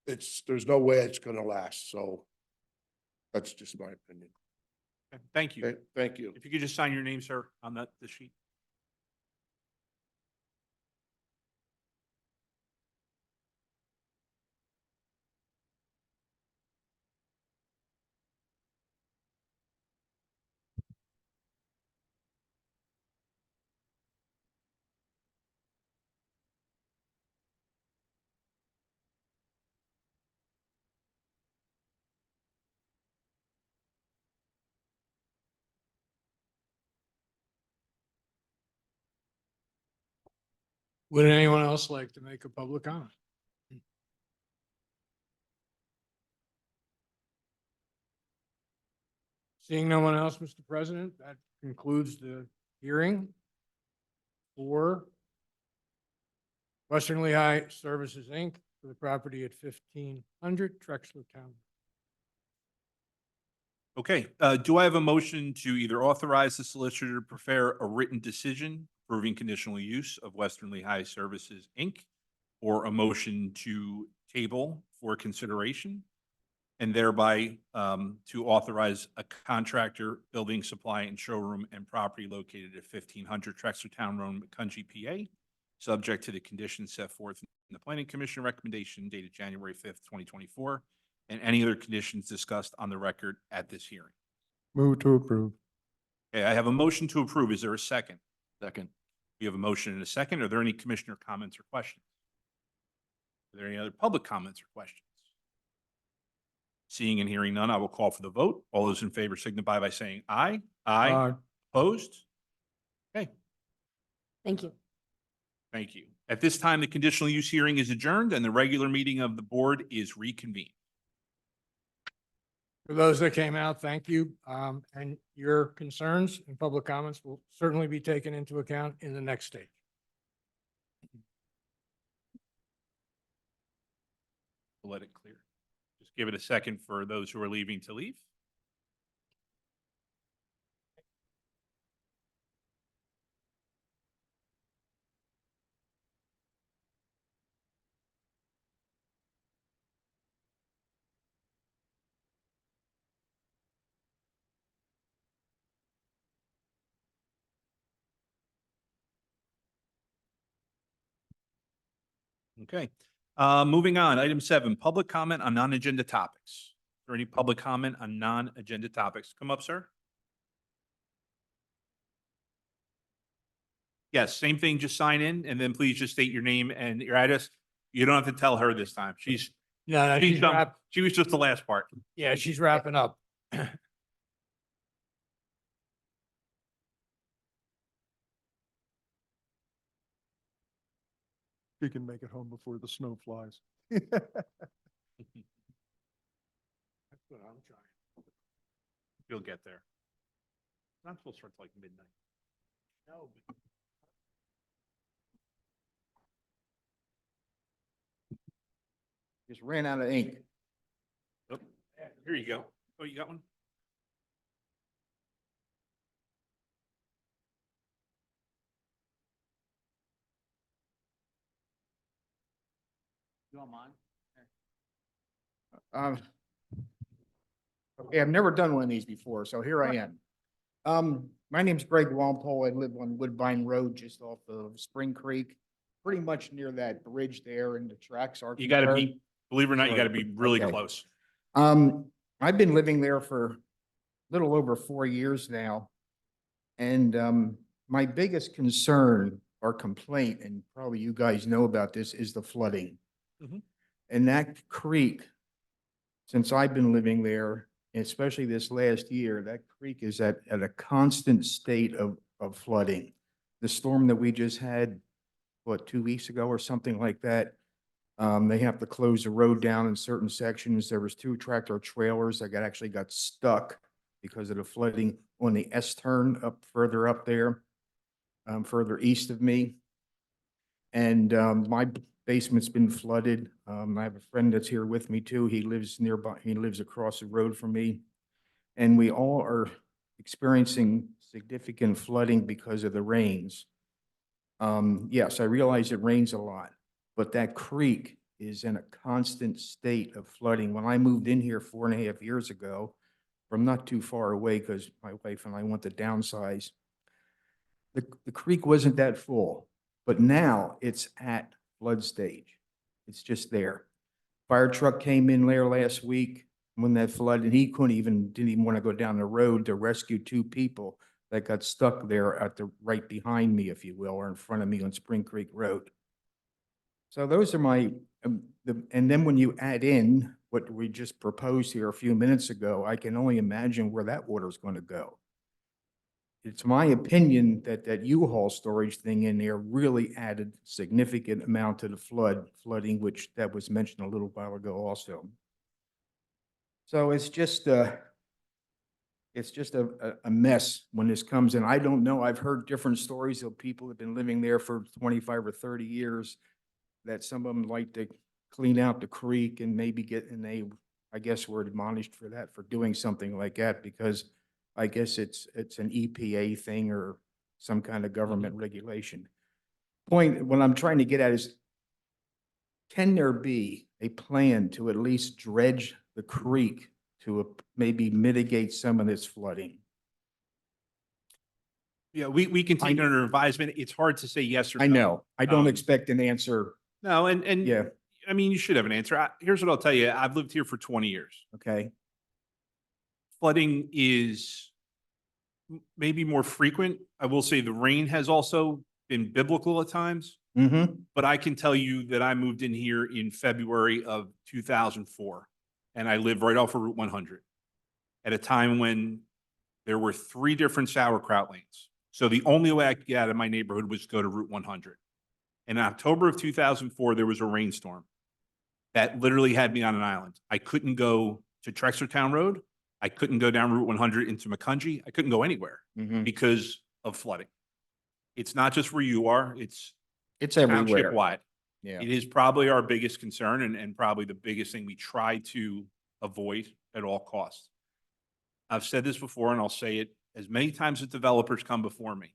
There's no way it's gonna last, so that's just my opinion. Okay, thank you. Okay, thank you. If you could just sign your name, sir, on the sheet. Would anyone else like to make a public comment? Seeing no one else, Mr. President, that concludes the hearing for Western Lehigh Services, Inc. for the property at 1500 Trexlertown. Okay, do I have a motion to either authorize the solicitor to prepare a written decision approving conditional use of Western Lehigh Services, Inc., or a motion to table for consideration, and thereby to authorize a contractor, building supply and showroom and property located at 1500 Trexlertown Road, Macungie, PA, subject to the conditions set forth in the Planning Commission recommendation dated January 5th, 2024, and any other conditions discussed on the record at this hearing. Move to approve. Okay, I have a motion to approve. Is there a second? Second. We have a motion and a second. Are there any commissioner comments or questions? Are there any other public comments or questions? Seeing and hearing none, I will call for the vote. All those in favor signify by saying aye. Aye. Opposed? Okay, Thank you. thank you. At this time, the conditional use hearing is adjourned and the regular meeting of the board is reconvened. For those that came out, thank you. And your concerns and public comments will certainly be taken into account in the next stage. We'll let it clear. Just give it a second for those who are leaving to leave. Okay. Moving on, item 7, public comment on non-agenda topics. Is there any public comment on non-agenda topics? Come up, sir. Yes, same thing, just sign in and then please just state your name and your address. You don't have to tell her this time. No, she's wrap, she was just the last part. yeah, she's wrapping up. She can make it home before the snow flies. That's what I'm trying. You'll get there. It's not supposed to start till like midnight. No. Just ran out of ink. Oh, here you go. Oh, you got one? You want mine? Okay, I've never done one of these before, so here I am. My name's Greg Walpole. I live on Woodbine Road, just off of Spring Creek, pretty much near that bridge there, and the tracks are. You gotta concerned. be, believe it or not, you gotta Sorry. be really Okay. close. I've been living there for a little over 4 years now. And, my biggest concern or complaint, and probably you guys know about this, is the flooding. Mhm. And that creek, since I've been living there, especially this last year, that creek is at a constant state of flooding. The storm that we just had, what, 2 weeks ago or something like that, they have to close the road down in certain sections. There was 2 tractor trailers that actually got stuck because of the flooding on the S turn up further up there, further east of me. And my basement's been flooded. I have a friend that's here with me too. He lives nearby. He lives across the road from me. And we all are experiencing significant flooding because of the rains. Yes, I realize it rains a lot, but that creek is in a constant state of flooding. When I moved in here 4.5 years ago, from not too far away, because my wife and I want to downsize, the creek wasn't that full, but now it's at flood stage. It's just there. Fire truck came in there last week when that flood, and he didn't even want to go down the road to rescue 2 people that got stuck there at the right behind me, if you will, or in front of me on Spring Creek Road. So those are my, and then when you add in what we just proposed here a few minutes ago, I can only imagine where that water is going to go. It's my opinion that that U-Haul storage thing in there really added significant amount to the flooding, which that was mentioned a little while ago also. So it's just a mess when this comes in. I don't know. I've heard different stories of people that have been living there for 25 or 30 years, that some of them like to clean out the creek and maybe and they, I guess, were admonished for that, for doing something like that, because I guess it's an EPA thing or some kind of government regulation. What I'm trying to get at is, can there be a plan to at least dredge the creek to maybe mitigate some of this flooding? Yeah, we can take it under advisement. It's hard to say yes or no. I know. I don't Um, expect an answer. No, and Yeah, I mean, you should have an answer. Here's what I'll tell you. I've lived here for 20 years. okay. Flooding is maybe more frequent. I will say the rain has also been biblical at times, Mm-hmm. but I can tell you that I moved in here in February of 2004, and I live right off of Route 100 at a time when there were 3 different sauerkraut lanes. So the only way I could get out of my neighborhood was to go to Route 100. In October of 2004, there was a rainstorm that literally had me on an island. I couldn't go to Trexlertown Road. I couldn't go down Route 100 into Macungie. I couldn't go anywhere Mm-hmm. because of flooding. It's not just where you are, it's It's everywhere. township-wide. Yeah. It is probably our biggest concern and probably the biggest thing we try to avoid at all costs. I've said this before and I'll say it as many times as developers come before me.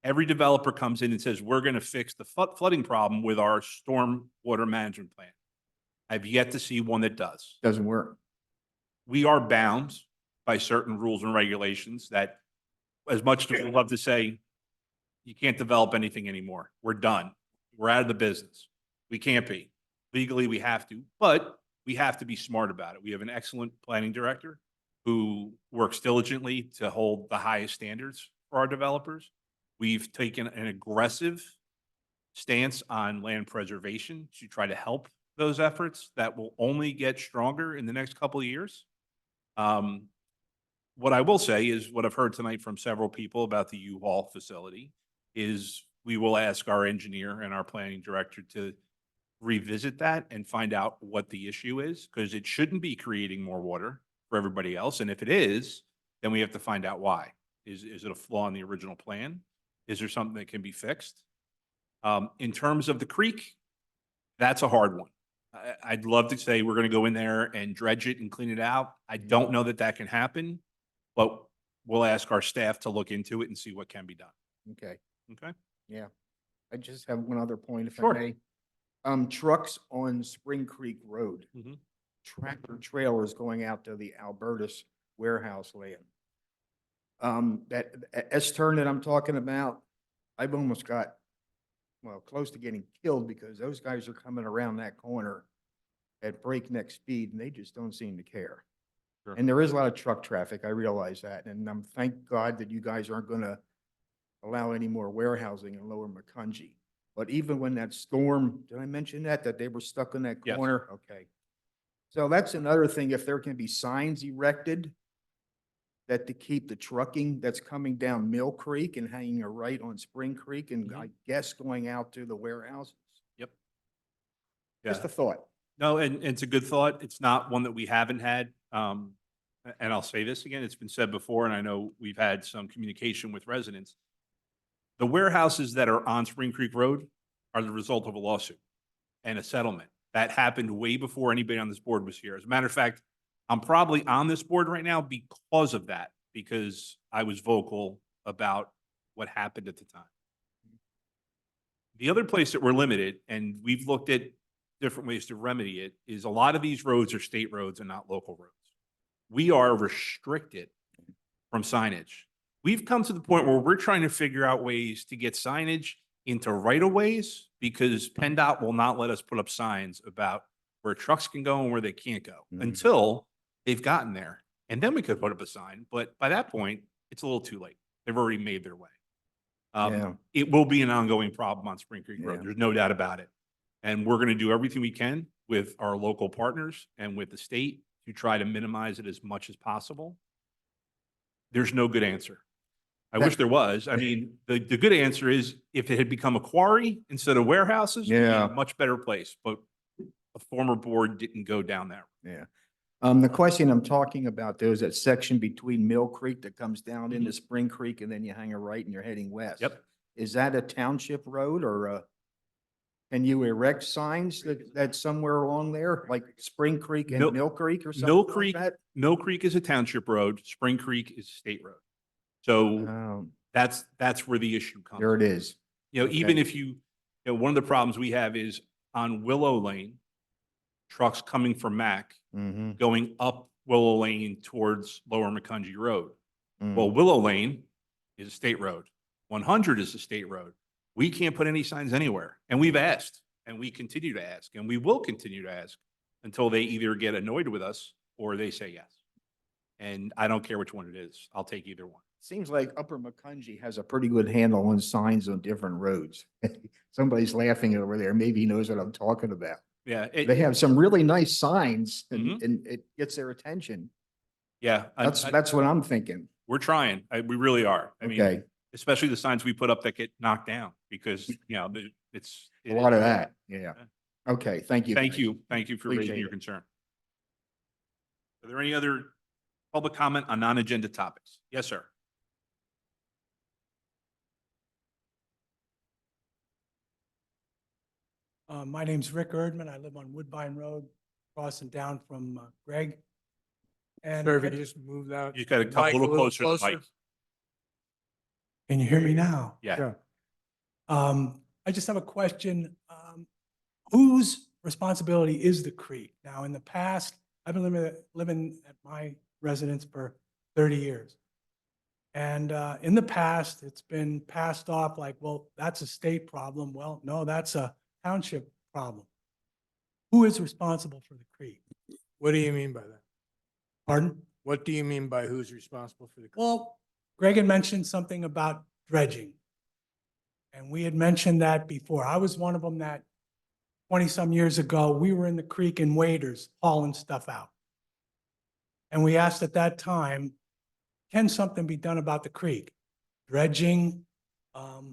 Every developer comes in and says, we're going to fix the flooding problem with our storm water management plan. I've yet to see one that does. Doesn't work. We are bound by certain rules and regulations that, as much as we love to say, you can't develop anything anymore. We're done. We're out of the business. We can't be. Legally, we have to, but we have to be smart about it. We have an excellent planning director who works diligently to hold the highest standards for our developers. We've taken an aggressive stance on land preservation to try to help those efforts that will only get stronger in the next couple of years. What I will say is what I've heard tonight from several people about the U-Haul facility is we will ask our engineer and our planning director to revisit that and find out what the issue is, because it shouldn't be creating more water for everybody else. And if it is, then we have to find out why. Is it a flaw in the original plan? Is there something that can be fixed? In terms of the creek, that's a hard one. I'd love to say we're going to go in there and dredge it and clean it out. I don't know that that can happen, but we'll ask our staff to look into it and see what can be done. Okay, Okay? yeah. I just have one other point, if I Sure. may. Trucks on Spring Creek Road, Mhm. tractor trailers going out to the Albertus warehouse land. That S-turn that I'm talking about, I've almost got, well, close to getting killed because those guys are coming around that corner at breakneck speed and they just don't seem to care. Sure. And there is a lot of truck traffic, I realize that, and I'm thank God that you guys aren't gonna allow any more warehousing in Lower Macungie. But even when that storm, did I mention that they were stuck in that Yes. corner? Okay. So that's another thing, if there can be signs erected that to keep the trucking that's coming down Mill Creek and hanging a right on Spring Creek and Mhm. I guess going out to the warehouses. Yep. Just Yeah. a thought. No, and it's a good thought. It's not one that we haven't had. And I'll say this again, it's been said before, and I know we've had some communication with residents. The warehouses that are on Spring Creek Road are the result of a lawsuit and a settlement. That happened way before anybody on this board was here. As a matter of fact, I'm probably on this board right now because of that, because I was vocal about what happened at the time. The other place that we're limited, and we've looked at different ways to remedy it, is a lot of these roads are state roads and not local roads. We are restricted from signage. We've come to the point where we're trying to figure out ways to get signage into right-of-ways because PennDOT will not let us put up signs about where trucks can go and where they can't go Mhm. until they've gotten there. And then we could put up a sign, but by that point, it's a little too late. They've already made their way. Yeah. It will be an ongoing problem on Spring Creek Road. Yeah. There's no doubt about it. And we're going to do everything we can with our local partners and with the state to try to minimize it as much as possible. There's no good answer. I wish there was. I mean, the good answer is if it had become a quarry instead of warehouses, we'd be in Yeah. a much better place, but a former board didn't go down that. Yeah. The question I'm talking about, there is that section between Mill Creek that comes down into Spring Creek and then you hang a right and you're heading west. Yep. Is that a township road or can you erect signs that's somewhere along there, like Spring Creek and Mill- Mill Creek or something Mill like Creek, that? Mill Creek is a township road. Spring Creek is a state road. So that's where the issue comes. There it is. You know, even Okay. if one of the problems we have is on Willow Lane, trucks coming from Mac Mm-hmm. going up Willow Lane towards Lower Macungie Road. Mm. Well, Willow Lane is a state road. 100 is a state road. We can't put any signs anywhere. And we've asked, and we continue to ask, and we will continue to ask until they either get annoyed with us or they say yes. And I don't care which one it is. I'll take either one. Seems like Upper Macungie has a pretty good handle on signs on different roads. Somebody's laughing over there. Maybe he knows what I'm talking about. Yeah. They have some really nice signs Mhm. and it gets their attention. Yeah. That's what I'm thinking. We're trying. We really are. I mean, Okay, especially the signs we put up that get knocked down because, it's. a lot of that, yeah. Okay, thank you. Thank guys. you. Thank you for raising Appreciate your it. concern. Are there any other public comment on non-agenda topics? Yes, sir. My name's Rick Erdman. I live on Woodbine Road, crossing down from Greg. And Sir, if you could just move that. You got to come a mic little closer to the mic. can you hear me now? Yeah. I just have a question. Whose responsibility is the creek? Now, in the past, I've been living at my residence for 30 years. And in the past, it's been passed off like, well, that's a state problem. Well, no, that's a township problem. Who is responsible for the creek? What do you mean by that? Pardon? What do you mean by who's responsible for the? Well, Greg had mentioned something about dredging. And we had mentioned that before. I was one of them that 20-some years ago, we were in the creek in waders hauling stuff out. And we asked at that time, can something be done about the creek? Dredging, I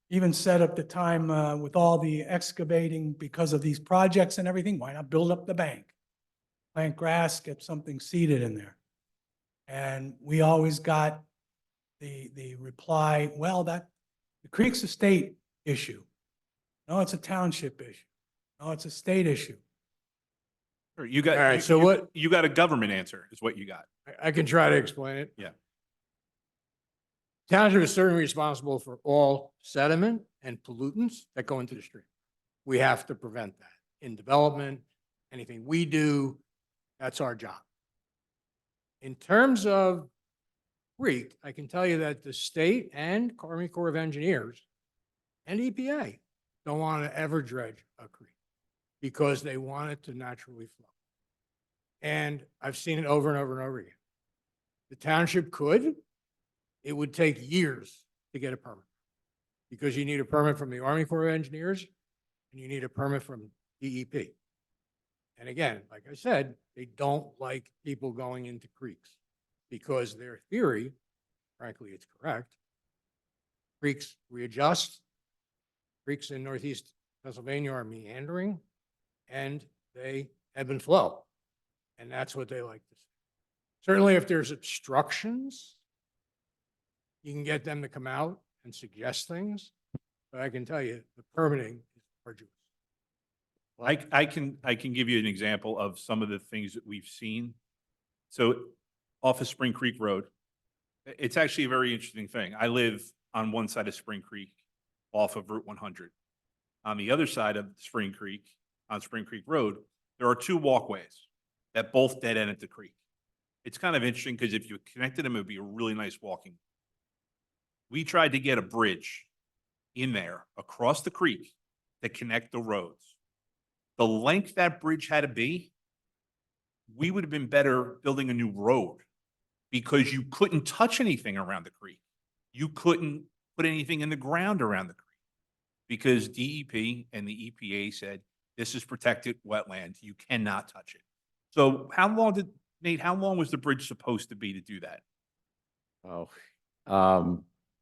even said at the time, with all the excavating because of these projects and everything, why not build up the bank? Plant grass, get something seeded in there. And we always got the reply, well, the creek's a state issue. No, it's a township issue. No, it's a state issue. Sure, you got, All right, you- so you- what- You got a government answer is what you got. I can try to explain it. Yeah. Township is certainly responsible for all sediment and pollutants that go into the stream. We have to prevent that in development, anything we do, that's our job. In terms of creek, I can tell you that the state and Army Corps of Engineers and EPA don't want to ever dredge a creek because they want it to naturally flow. And I've seen it over and over and over again. The township could, it would take years to get a permit because you need a permit from the Army Corps of Engineers and you need a permit from DEP. And again, like I said, they don't like people going into creeks because their theory, frankly, it's correct. Creeks readjust. Creeks in Northeast Pennsylvania are meandering and they ebb and flow. And that's what they like to see. Certainly if there's obstructions, you can get them to come out and suggest things, but I can tell you the permitting is arduous. I can give you an example of some of the things that we've seen. So off of Spring Creek Road, it's actually a very interesting thing. I live on one side of Spring Creek off of Route 100. On the other side of Spring Creek, on Spring Creek Road, there are two walkways that both dead end at the creek. It's kind of interesting because if you connected them, it would be a really nice walking. We tried to get a bridge in there across the creek to connect the roads. The length that bridge had to be, we would have been better building a new road because you couldn't touch anything around the creek. You couldn't put anything in the ground around the creek because DEP and the EPA said, this is protected wetland. You cannot touch it. So Nate, how long was the bridge supposed to be to do that? Oh,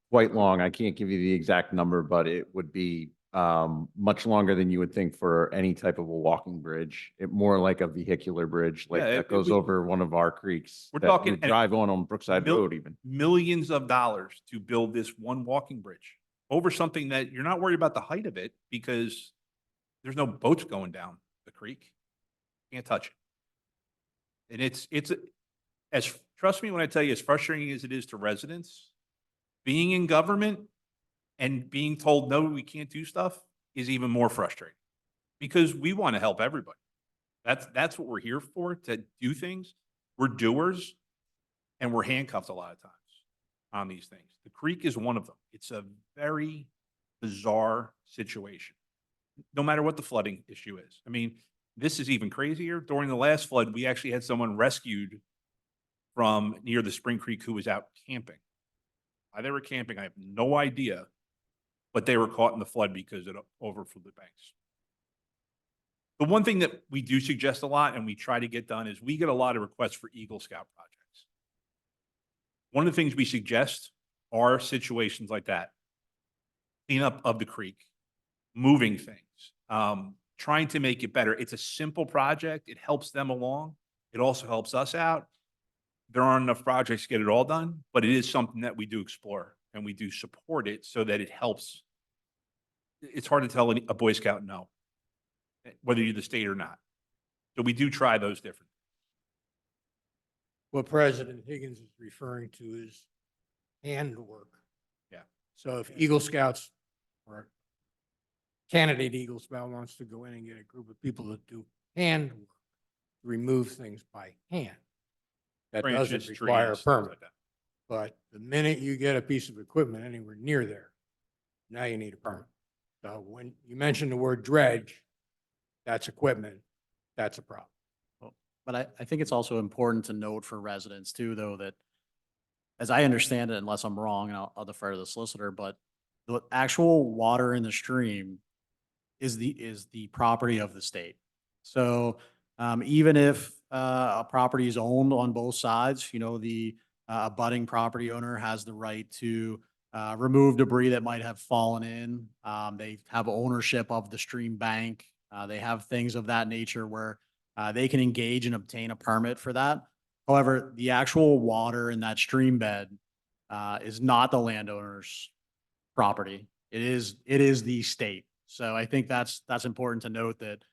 quite long. I can't give you the exact number, but it would be much longer than you would think for any type of a walking bridge. It more like a vehicular bridge, like Yeah, that goes over one of our creeks. We're that talking- you drive on Brookside Mil- Road even. Millions of dollars to build this one walking bridge over something that you're not worried about the height of it because there's no boats going down the creek. Can't touch it. And trust me when I tell you, as frustrating as it is to residents, being in government and being told, no, we can't do stuff is even more frustrating because we want to help everybody. That's what we're here for, to do things. We're doers and we're handcuffed a lot of times on these things. The creek is one of them. It's a very bizarre situation, no matter what the flooding issue is. I mean, this is even crazier. During the last flood, we actually had someone rescued from near the Spring Creek who was out camping. Why they were camping, I have no idea, but they were caught in the flood because it overflowed the banks. The one thing that we do suggest a lot and we try to get done is we get a lot of requests for Eagle Scout projects. One of the things we suggest are situations like that. Cleanup of the creek, moving things, trying to make it better. It's a simple project. It helps them along. It also helps us out. There aren't enough projects to get it all done, but it is something that we do explore and we do support it so that it helps. It's hard to tell a Boy Scout no, whether you're the state or not. So we do try those different. What President Higgins is referring to is handwork. Yeah. So if Eagle Scouts or candidate Eagle Scout wants to go in and get a group of people that do handwork, remove things by hand, that Branches, doesn't require a trees, things permit. like that. But the minute you get a piece of equipment anywhere near there, now you need a permit. So when you mention the word dredge, that's equipment, that's a problem. But I think it's also important to note for residents too, though, that as I understand it, unless I'm wrong, and I'll defer to the solicitor, but the actual water in the stream is the property of the state. So even if a property is owned on both sides, you know, the abutting property owner has the right to remove debris that might have fallen in. They have ownership of the stream bank. They have things of that nature where they can engage and obtain a permit for that. However, the actual water in that stream bed is not the landowner's property. It is the state. So I think that's important to note that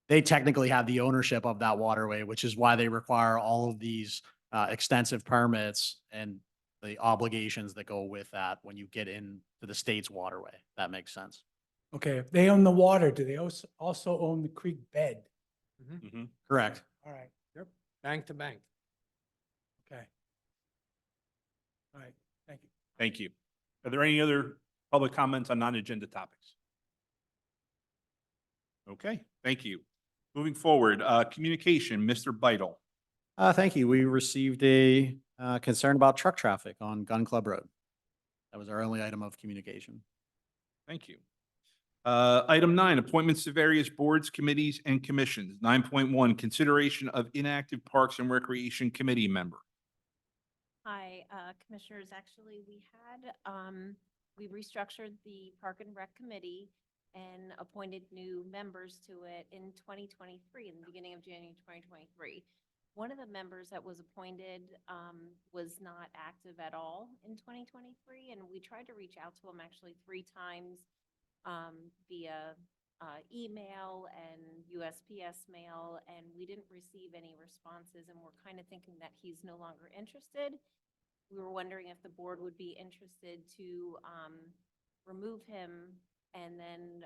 they technically have the ownership of that waterway, which is why they require all of these extensive permits and the obligations that go with that when you get into the state's waterway. That makes sense. Okay, if they own the water, do they also own the creek bed? Mhm. Correct. All right, Yep, bank to bank. okay. All right, thank you. Thank you. Are there any other public comments on non-agenda topics? Okay, thank you. Moving forward, communication, Mr. Beidle. Thank you. We received a concern about truck traffic on Gun Club Road. That was our only item of communication. Thank you. Item 9, appointments to various boards, committees, and commissions. 9.1, consideration of inactive Parks and Recreation Committee member. Hi, Commissioners. Actually, we restructured the Park and Rec Committee and appointed new members to it in 2023, in the beginning of January 2023. One of the members that was appointed was not active at all in 2023, and we tried to reach out to him actually 3 times via email and USPS mail, and we didn't receive any responses, and we're kind of thinking that he's no longer interested. We were wondering if the board would be interested to remove him and then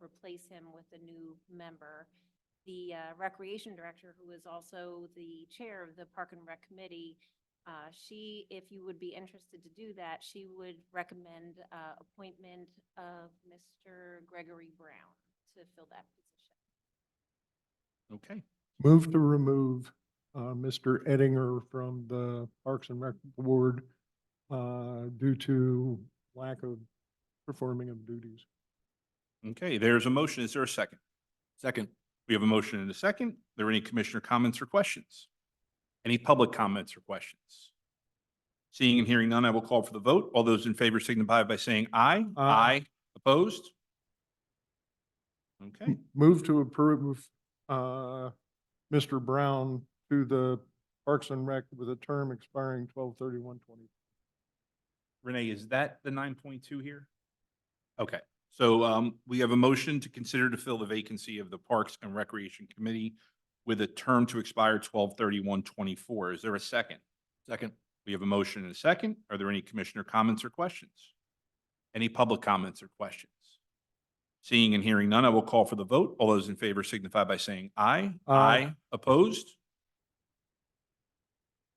replace him with a new member. The recreation director, who is also the chair of the Park and Rec Committee, she, if you would be interested to do that, she would recommend appointment of Mr. Gregory Brown to fill that position. Okay, Move to remove Mr. Ettinger from the Parks and Rec Board due to lack of performing of duties. okay, there's a motion. Is there a second? Second. We have a motion and a second. Are there any commissioner comments or questions? Any public comments or questions? Seeing and hearing none, I will call for the vote. All those in favor signify by saying aye. Aye. Opposed? Okay, Move to approve Mr. Brown to the Parks and Rec with a term expiring 12/31/20. Renee, is that the 9.2 here? Okay, so we have a motion to consider to fill the vacancy of the Parks and Recreation Committee with a term to expire 12/31/24. Is there a second? Second. We have a motion and a second. Are there any commissioner comments or questions? Any public comments or questions? Seeing and hearing none, I will call for the vote. All those in favor signify by saying aye. Aye. Opposed?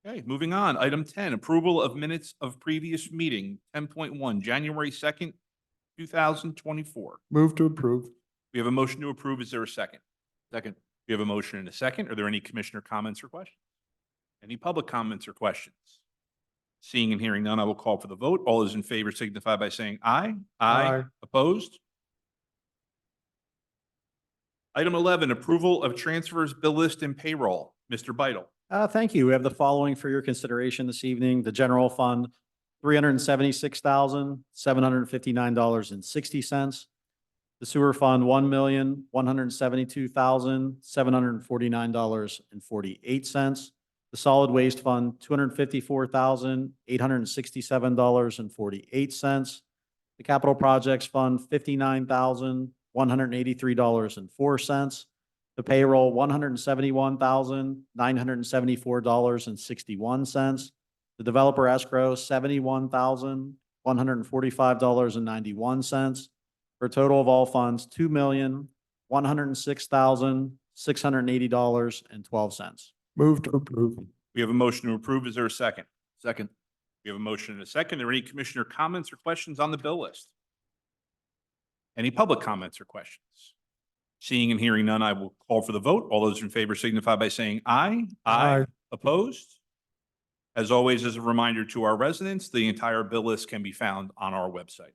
Okay, moving on. Item 10, approval of minutes of previous meeting, 10.1, January 2nd, 2024. Move to approve. We have a motion to approve. Is there a second? Second. We have a motion and a second. Are there any commissioner comments or questions? Any public comments or questions? Seeing and hearing none, I will call for the vote. All those in favor signify by saying aye. Aye. Opposed? Item 11, approval of transfers, bill list, and payroll. Mr. Beidle. Thank you. We have the following for your consideration this evening. The general fund, $376,759.60. The sewer fund, $1,172,749.48. The solid waste fund, $254,867.48. The capital projects fund, $59,183.04. The payroll, $171,974.61. The developer escrow, $71,145.91. For a total of all funds, $2,106,680.12. Move to approve. We have a motion to approve. Is there a second? Second. We have a motion and a second. Are there any commissioner comments or questions on the bill list? Any public comments or questions? Seeing and hearing none, I will call for the vote. All those in favor signify by saying aye. Aye. Opposed? As always, as a reminder to our residents, the entire bill list can be found on our website.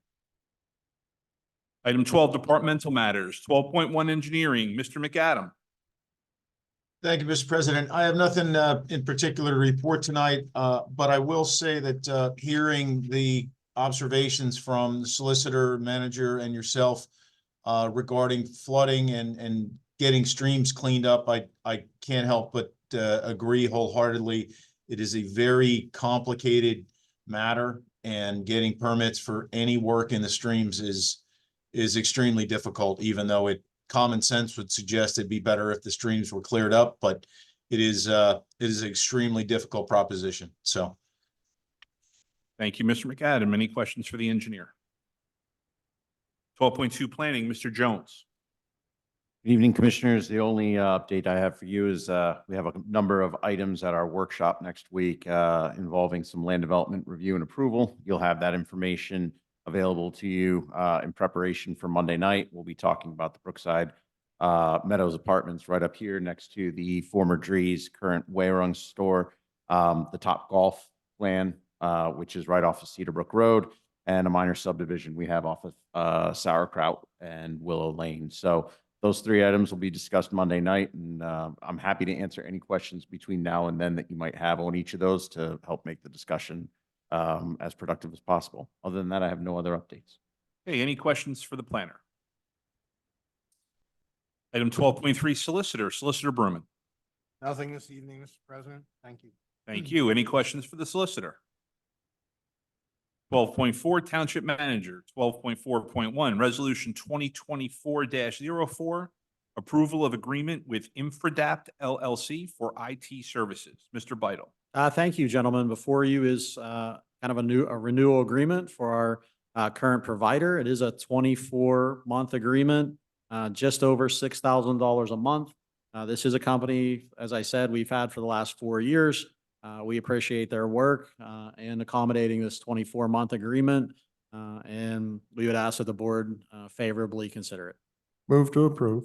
Item 12, departmental matters. 12.1 engineering, Mr. McAdam. Thank you, Mr. President. I have nothing in particular to report tonight, but I will say that hearing the observations from the solicitor, manager, and yourself regarding flooding and getting streams cleaned up, I can't help but agree wholeheartedly. It is a very complicated matter, and getting permits for any work in the streams is extremely difficult, even though common sense would suggest it'd be better if the streams were cleared up, but it is an extremely difficult proposition. So. Thank you, Mr. McAdam. Any questions for the engineer? 12.2 planning, Mr. Jones. Good evening, Commissioners. The only update I have for you is we have a number of items at our workshop next week involving some land development review and approval. You'll have that information available to you in preparation for Monday night. We'll be talking about the Brookside Meadows Apartments right up here next to the former Drees current Wayrung store, the Top Golf plan, which is right off of Cedarbrook Road, and a minor subdivision we have off of Sauerkraut and Willow Lane. So those three items will be discussed Monday night, and I'm happy to answer any questions between now and then that you might have on each of those to help make the discussion as productive as possible. Other than that, I have no other updates. Okay, any questions for the planner? Item 12.3, solicitor, Solicitor Berman. Nothing this evening, Mr. President. Thank you. Thank you. Any questions for the solicitor? 12.4, Township Manager. 12.4.1, Resolution 2024-04, approval of agreement with Infradapt LLC for IT services. Mr. Beidle. Thank you, gentlemen. Before you is kind of a renewal agreement for our current provider. It is a 24-month agreement, just over $6,000 a month. This is a company, as I said, we've had for the last 4 years. We appreciate their work in accommodating this 24-month agreement, and we would ask that the board favorably consider it. Move to approve.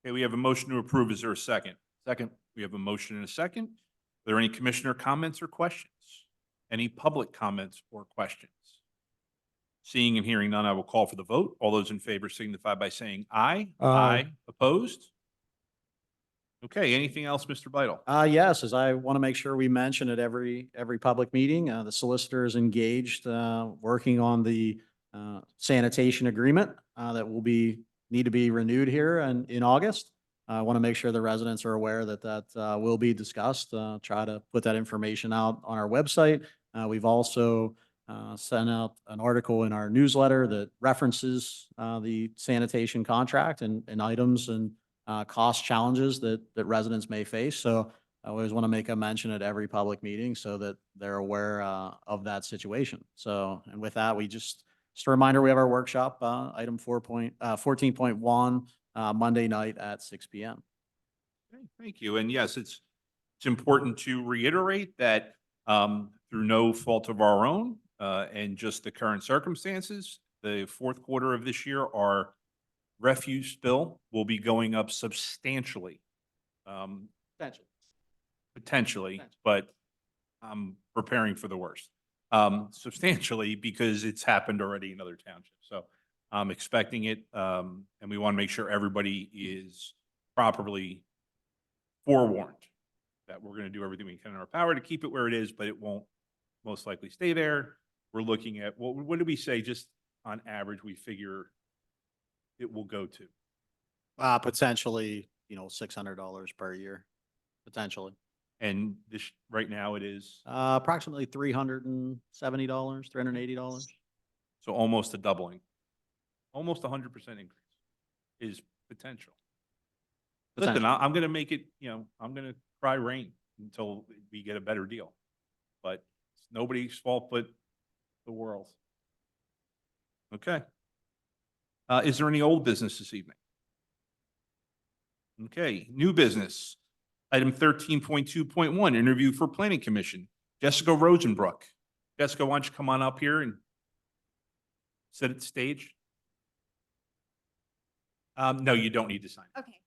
Okay, we have a motion to approve. Is there a second? Second. We have a motion and a second. Are there any commissioner comments or questions? Any public comments or questions? Seeing and hearing none, I will call for the vote. All those in favor signify by saying aye. Aye. Opposed? Okay, anything else, Mr. Beidle? Yes, as I want to make sure we mention at every public meeting, the solicitor is engaged, working on the sanitation agreement that will need to be renewed here in August. I want to make sure the residents are aware that will be discussed. Try to put that information out on our website. We've also sent out an article in our newsletter that references the sanitation contract and items and cost challenges that residents may face. So I always want to make a mention at every public meeting so that they're aware of that situation. So, and with that, just a reminder, we have our workshop, item 14.1, Monday night at 6 p.m. Okay, thank you. And yes, it's important to reiterate that through no fault of our own and just the current circumstances, the fourth quarter of this year, our refuse bill will be going up substantially. Potentially, but I'm preparing for the worst. Substantially, because it's happened already in other townships. So I'm expecting it, and we want to make sure everybody is properly forewarned that we're going to do everything we can in our power to keep it where it is, but it won't most likely stay there. We're looking at, what did we say, just on average, we figure it will go to? Potentially, $600 per year, potentially. And this, right now it is? Approximately $370, $380. So almost a doubling, almost 100% increase is potential. Listen, I'm going to make it, I'm going to cry rain until we get a better deal, but it's nobody's fault but the world's. Okay. Is there any old business this evening? Okay, new business. Item 13.2.1, interview for Planning Commission. Jessica Rosenbrook. Jessica, why don't you come on up here and sit at the stage? No, you don't need to sign. Okay.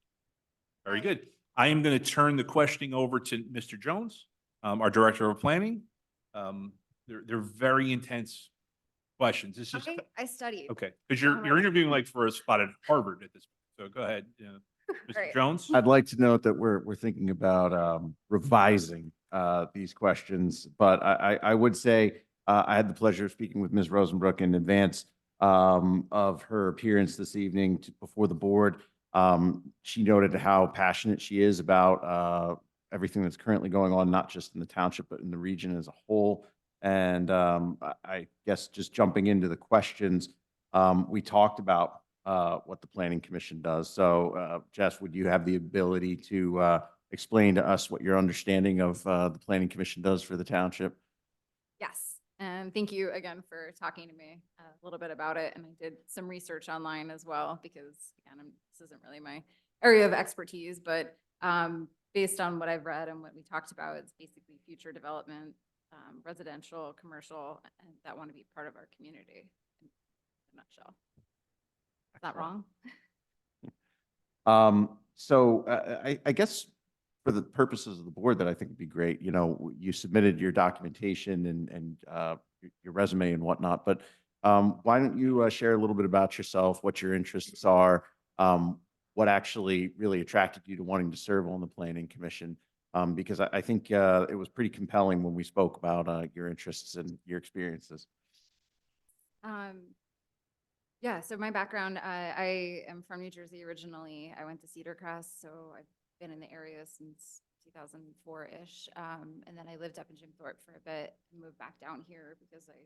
Very good. I am going to turn the questioning over to Mr. Jones, our Director of Planning. They're very intense questions. This is, Okay, I studied. okay, because I'm you're ready. interviewing like for a spot at Harvard at this point. So go ahead, Mr. Right. Jones. I'd like to note that we're thinking about revising these questions, but I would say I had the pleasure of speaking with Ms. Rosenbrook in advance of her appearance this evening before the board. She noted how passionate she is about everything that's currently going on, not just in the township, but in the region as a whole. And I guess just jumping into the questions, we talked about what the Planning Commission does. So Jess, would you have the ability to explain to us what your understanding of the Planning Commission does for the township? Yes, and thank you again for talking to me a little bit about it. And I did some research online as well because, again, this isn't really my area of expertise, but based on what I've read and what we talked about, it's basically future development, residential, commercial, and that want to be part of our community in a nutshell. Is that wrong? So I guess for the purposes of the board, that I think would be great, you submitted your documentation and your resume and whatnot, but why don't you share a little bit about yourself, what your interests are, what actually really attracted you to wanting to serve on the Planning Commission? Because I think it was pretty compelling when we spoke about your interests and your experiences. Yeah, so my background, I am from New Jersey originally. I went to Cedar Crest, so I've been in the area since 2004-ish. And then I lived up in Jim Thorpe for a bit and moved back down here because I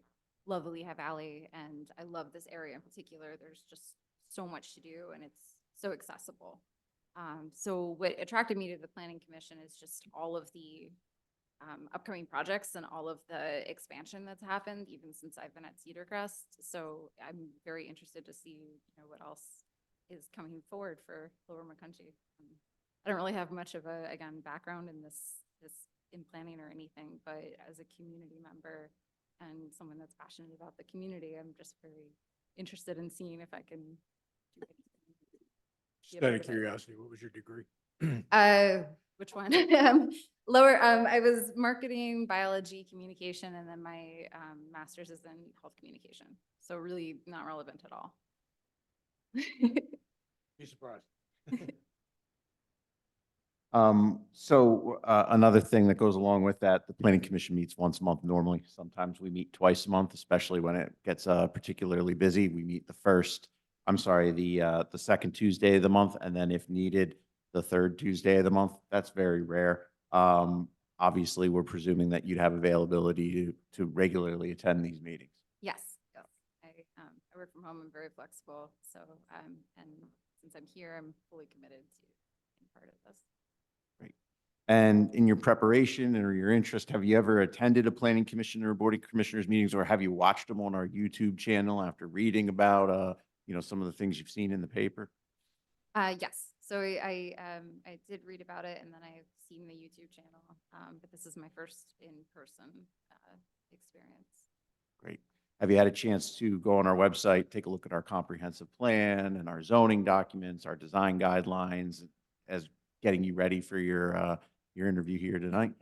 love the Lehigh Valley and I love this area in particular. There's just so much to do and it's so accessible. So what attracted me to the Planning Commission is just all of the upcoming projects and all of the expansion that's happened even since I've been at Cedar Crest. So I'm very interested to see, what else is coming forward for Lower McConchy. I don't really have much of a, again, background in this in planning or anything, but as a community member and someone that's passionate about the community, I'm just very interested in seeing if I can do anything. Just out of curiosity, what was your degree? Which one? Lower, I was marketing, biology, communication, and then my master's is in health communication. So really not relevant at all. Be surprised. So another thing that goes along with that, the Planning Commission meets once a month normally. Sometimes we meet twice a month, especially when it gets particularly busy. We meet the second Tuesday of the month, and then if needed, the third Tuesday of the month. That's very rare. Obviously, we're presuming that you'd have availability to regularly attend these meetings. Yes, yes. I work from home. I'm very flexible. So, and since I'm here, I'm fully committed to being part of this. Great. And in your preparation or your interest, have you ever attended a Planning Commission or Board of Commissioners meetings, or have you watched them on our YouTube channel after reading about, some of the things you've seen in the paper? Yes. So I did read about it and then I've seen the YouTube channel, but this is my first in-person experience. Great. Have you had a chance to go on our website, take a look at our comprehensive plan and our zoning documents, our design guidelines, as getting you ready for your interview here tonight?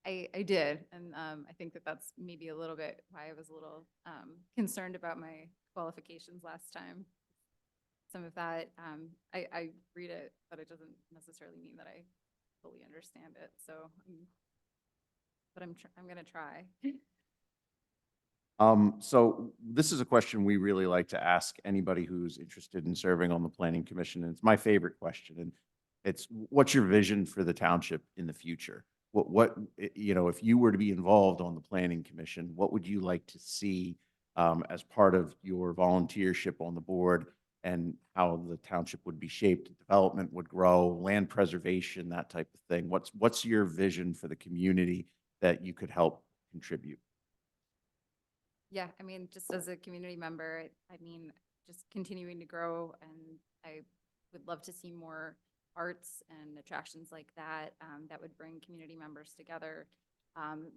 I did, and I think that's maybe a little bit why I was a little concerned about my qualifications last time. Some of that, I read it, but it doesn't necessarily mean that I fully understand it. So, but I'm going to try. So this is a question we really like to ask anybody who's interested in serving on the Planning Commission, and it's my favorite question. And it's, what's your vision for the township in the future? If you were to be involved on the Planning Commission, what would you like to see as part of your volunteership on the board, and how the township would be shaped, development would grow, land preservation, that type of thing? What's your vision for the community that you could help contribute? Yeah, I mean, just as a community member, just continuing to grow, and I would love to see more arts and attractions like that that would bring community members together.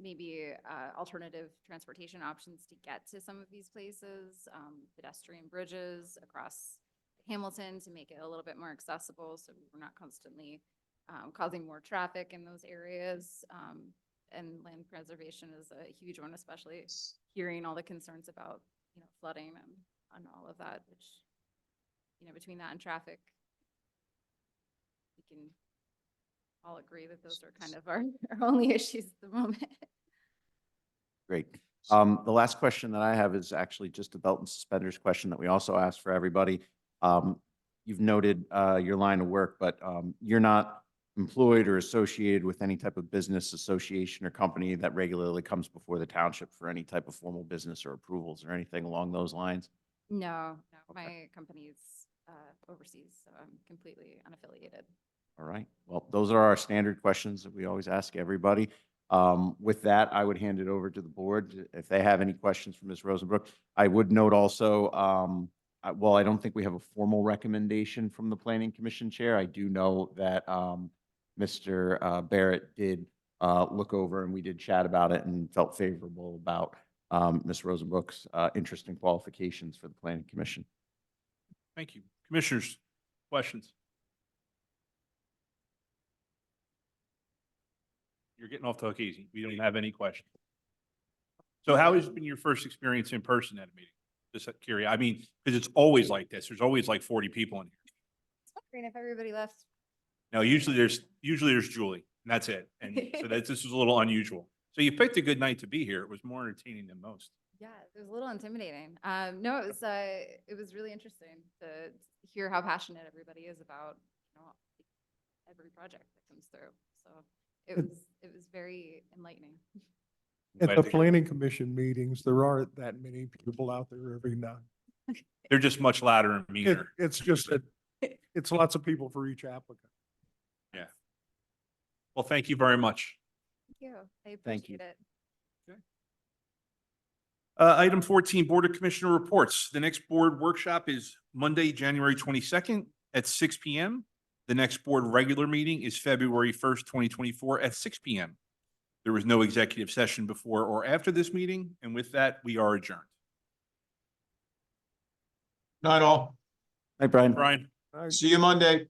Maybe alternative transportation options to get to some of these places, pedestrian bridges across Hamilton to make it a little bit more accessible, so we're not constantly causing more traffic in those areas. And land preservation is a huge one, especially hearing all the concerns about, flooding and all of that, which, between that and traffic, we can all agree that those are kind of our only issues at the moment. Great. The last question that I have is actually just a belt and suspenders question that we also asked for everybody. You've noted your line of work, but you're not employed or associated with any type of business association or company that regularly comes before the township for any type of formal business or approvals or anything along those lines? No, my company's overseas, so I'm completely unaffiliated. All right. Well, those are our standard questions that we always ask everybody. With that, I would hand it over to the board if they have any questions for Ms. Rosenbrook. I would note also, well, I don't think we have a formal recommendation from the Planning Commission Chair. I do know that Mr. Barrett did look over and we did chat about it and felt favorable about Ms. Rosenbrook's interest and qualifications for the Planning Commission. Thank you. Commissioners, questions? You're getting off the hook easy. We don't have any questions. So how has been your first experience in person at a meeting? Just curious. I mean, because it's always like this. There's always like 40 people in here. I was wondering if everybody left. No, usually there's Julie, and that's it. And so this was a little unusual. So you picked a good night to be here. It was more entertaining than most. Yeah, it was a little intimidating. No, it was really interesting to hear how passionate everybody is about, every project that comes through. So it was very enlightening. At Glad the to hear. planning commission meetings, there aren't that many people out there every night. They're just much louder and meaner. It's just that it's lots of people for each applicant. Yeah. Well, thank you very much. Thank you. I Thank you. appreciate it. Item 14, Board of Commissioner reports. The next board workshop is Monday, January 22nd at 6 p.m. The next board regular meeting is February 1st, 2024 at 6 p.m. There was no executive session before or after this meeting, and with that, we are adjourned. Night all. Hi, Brian. Brian? See you Monday.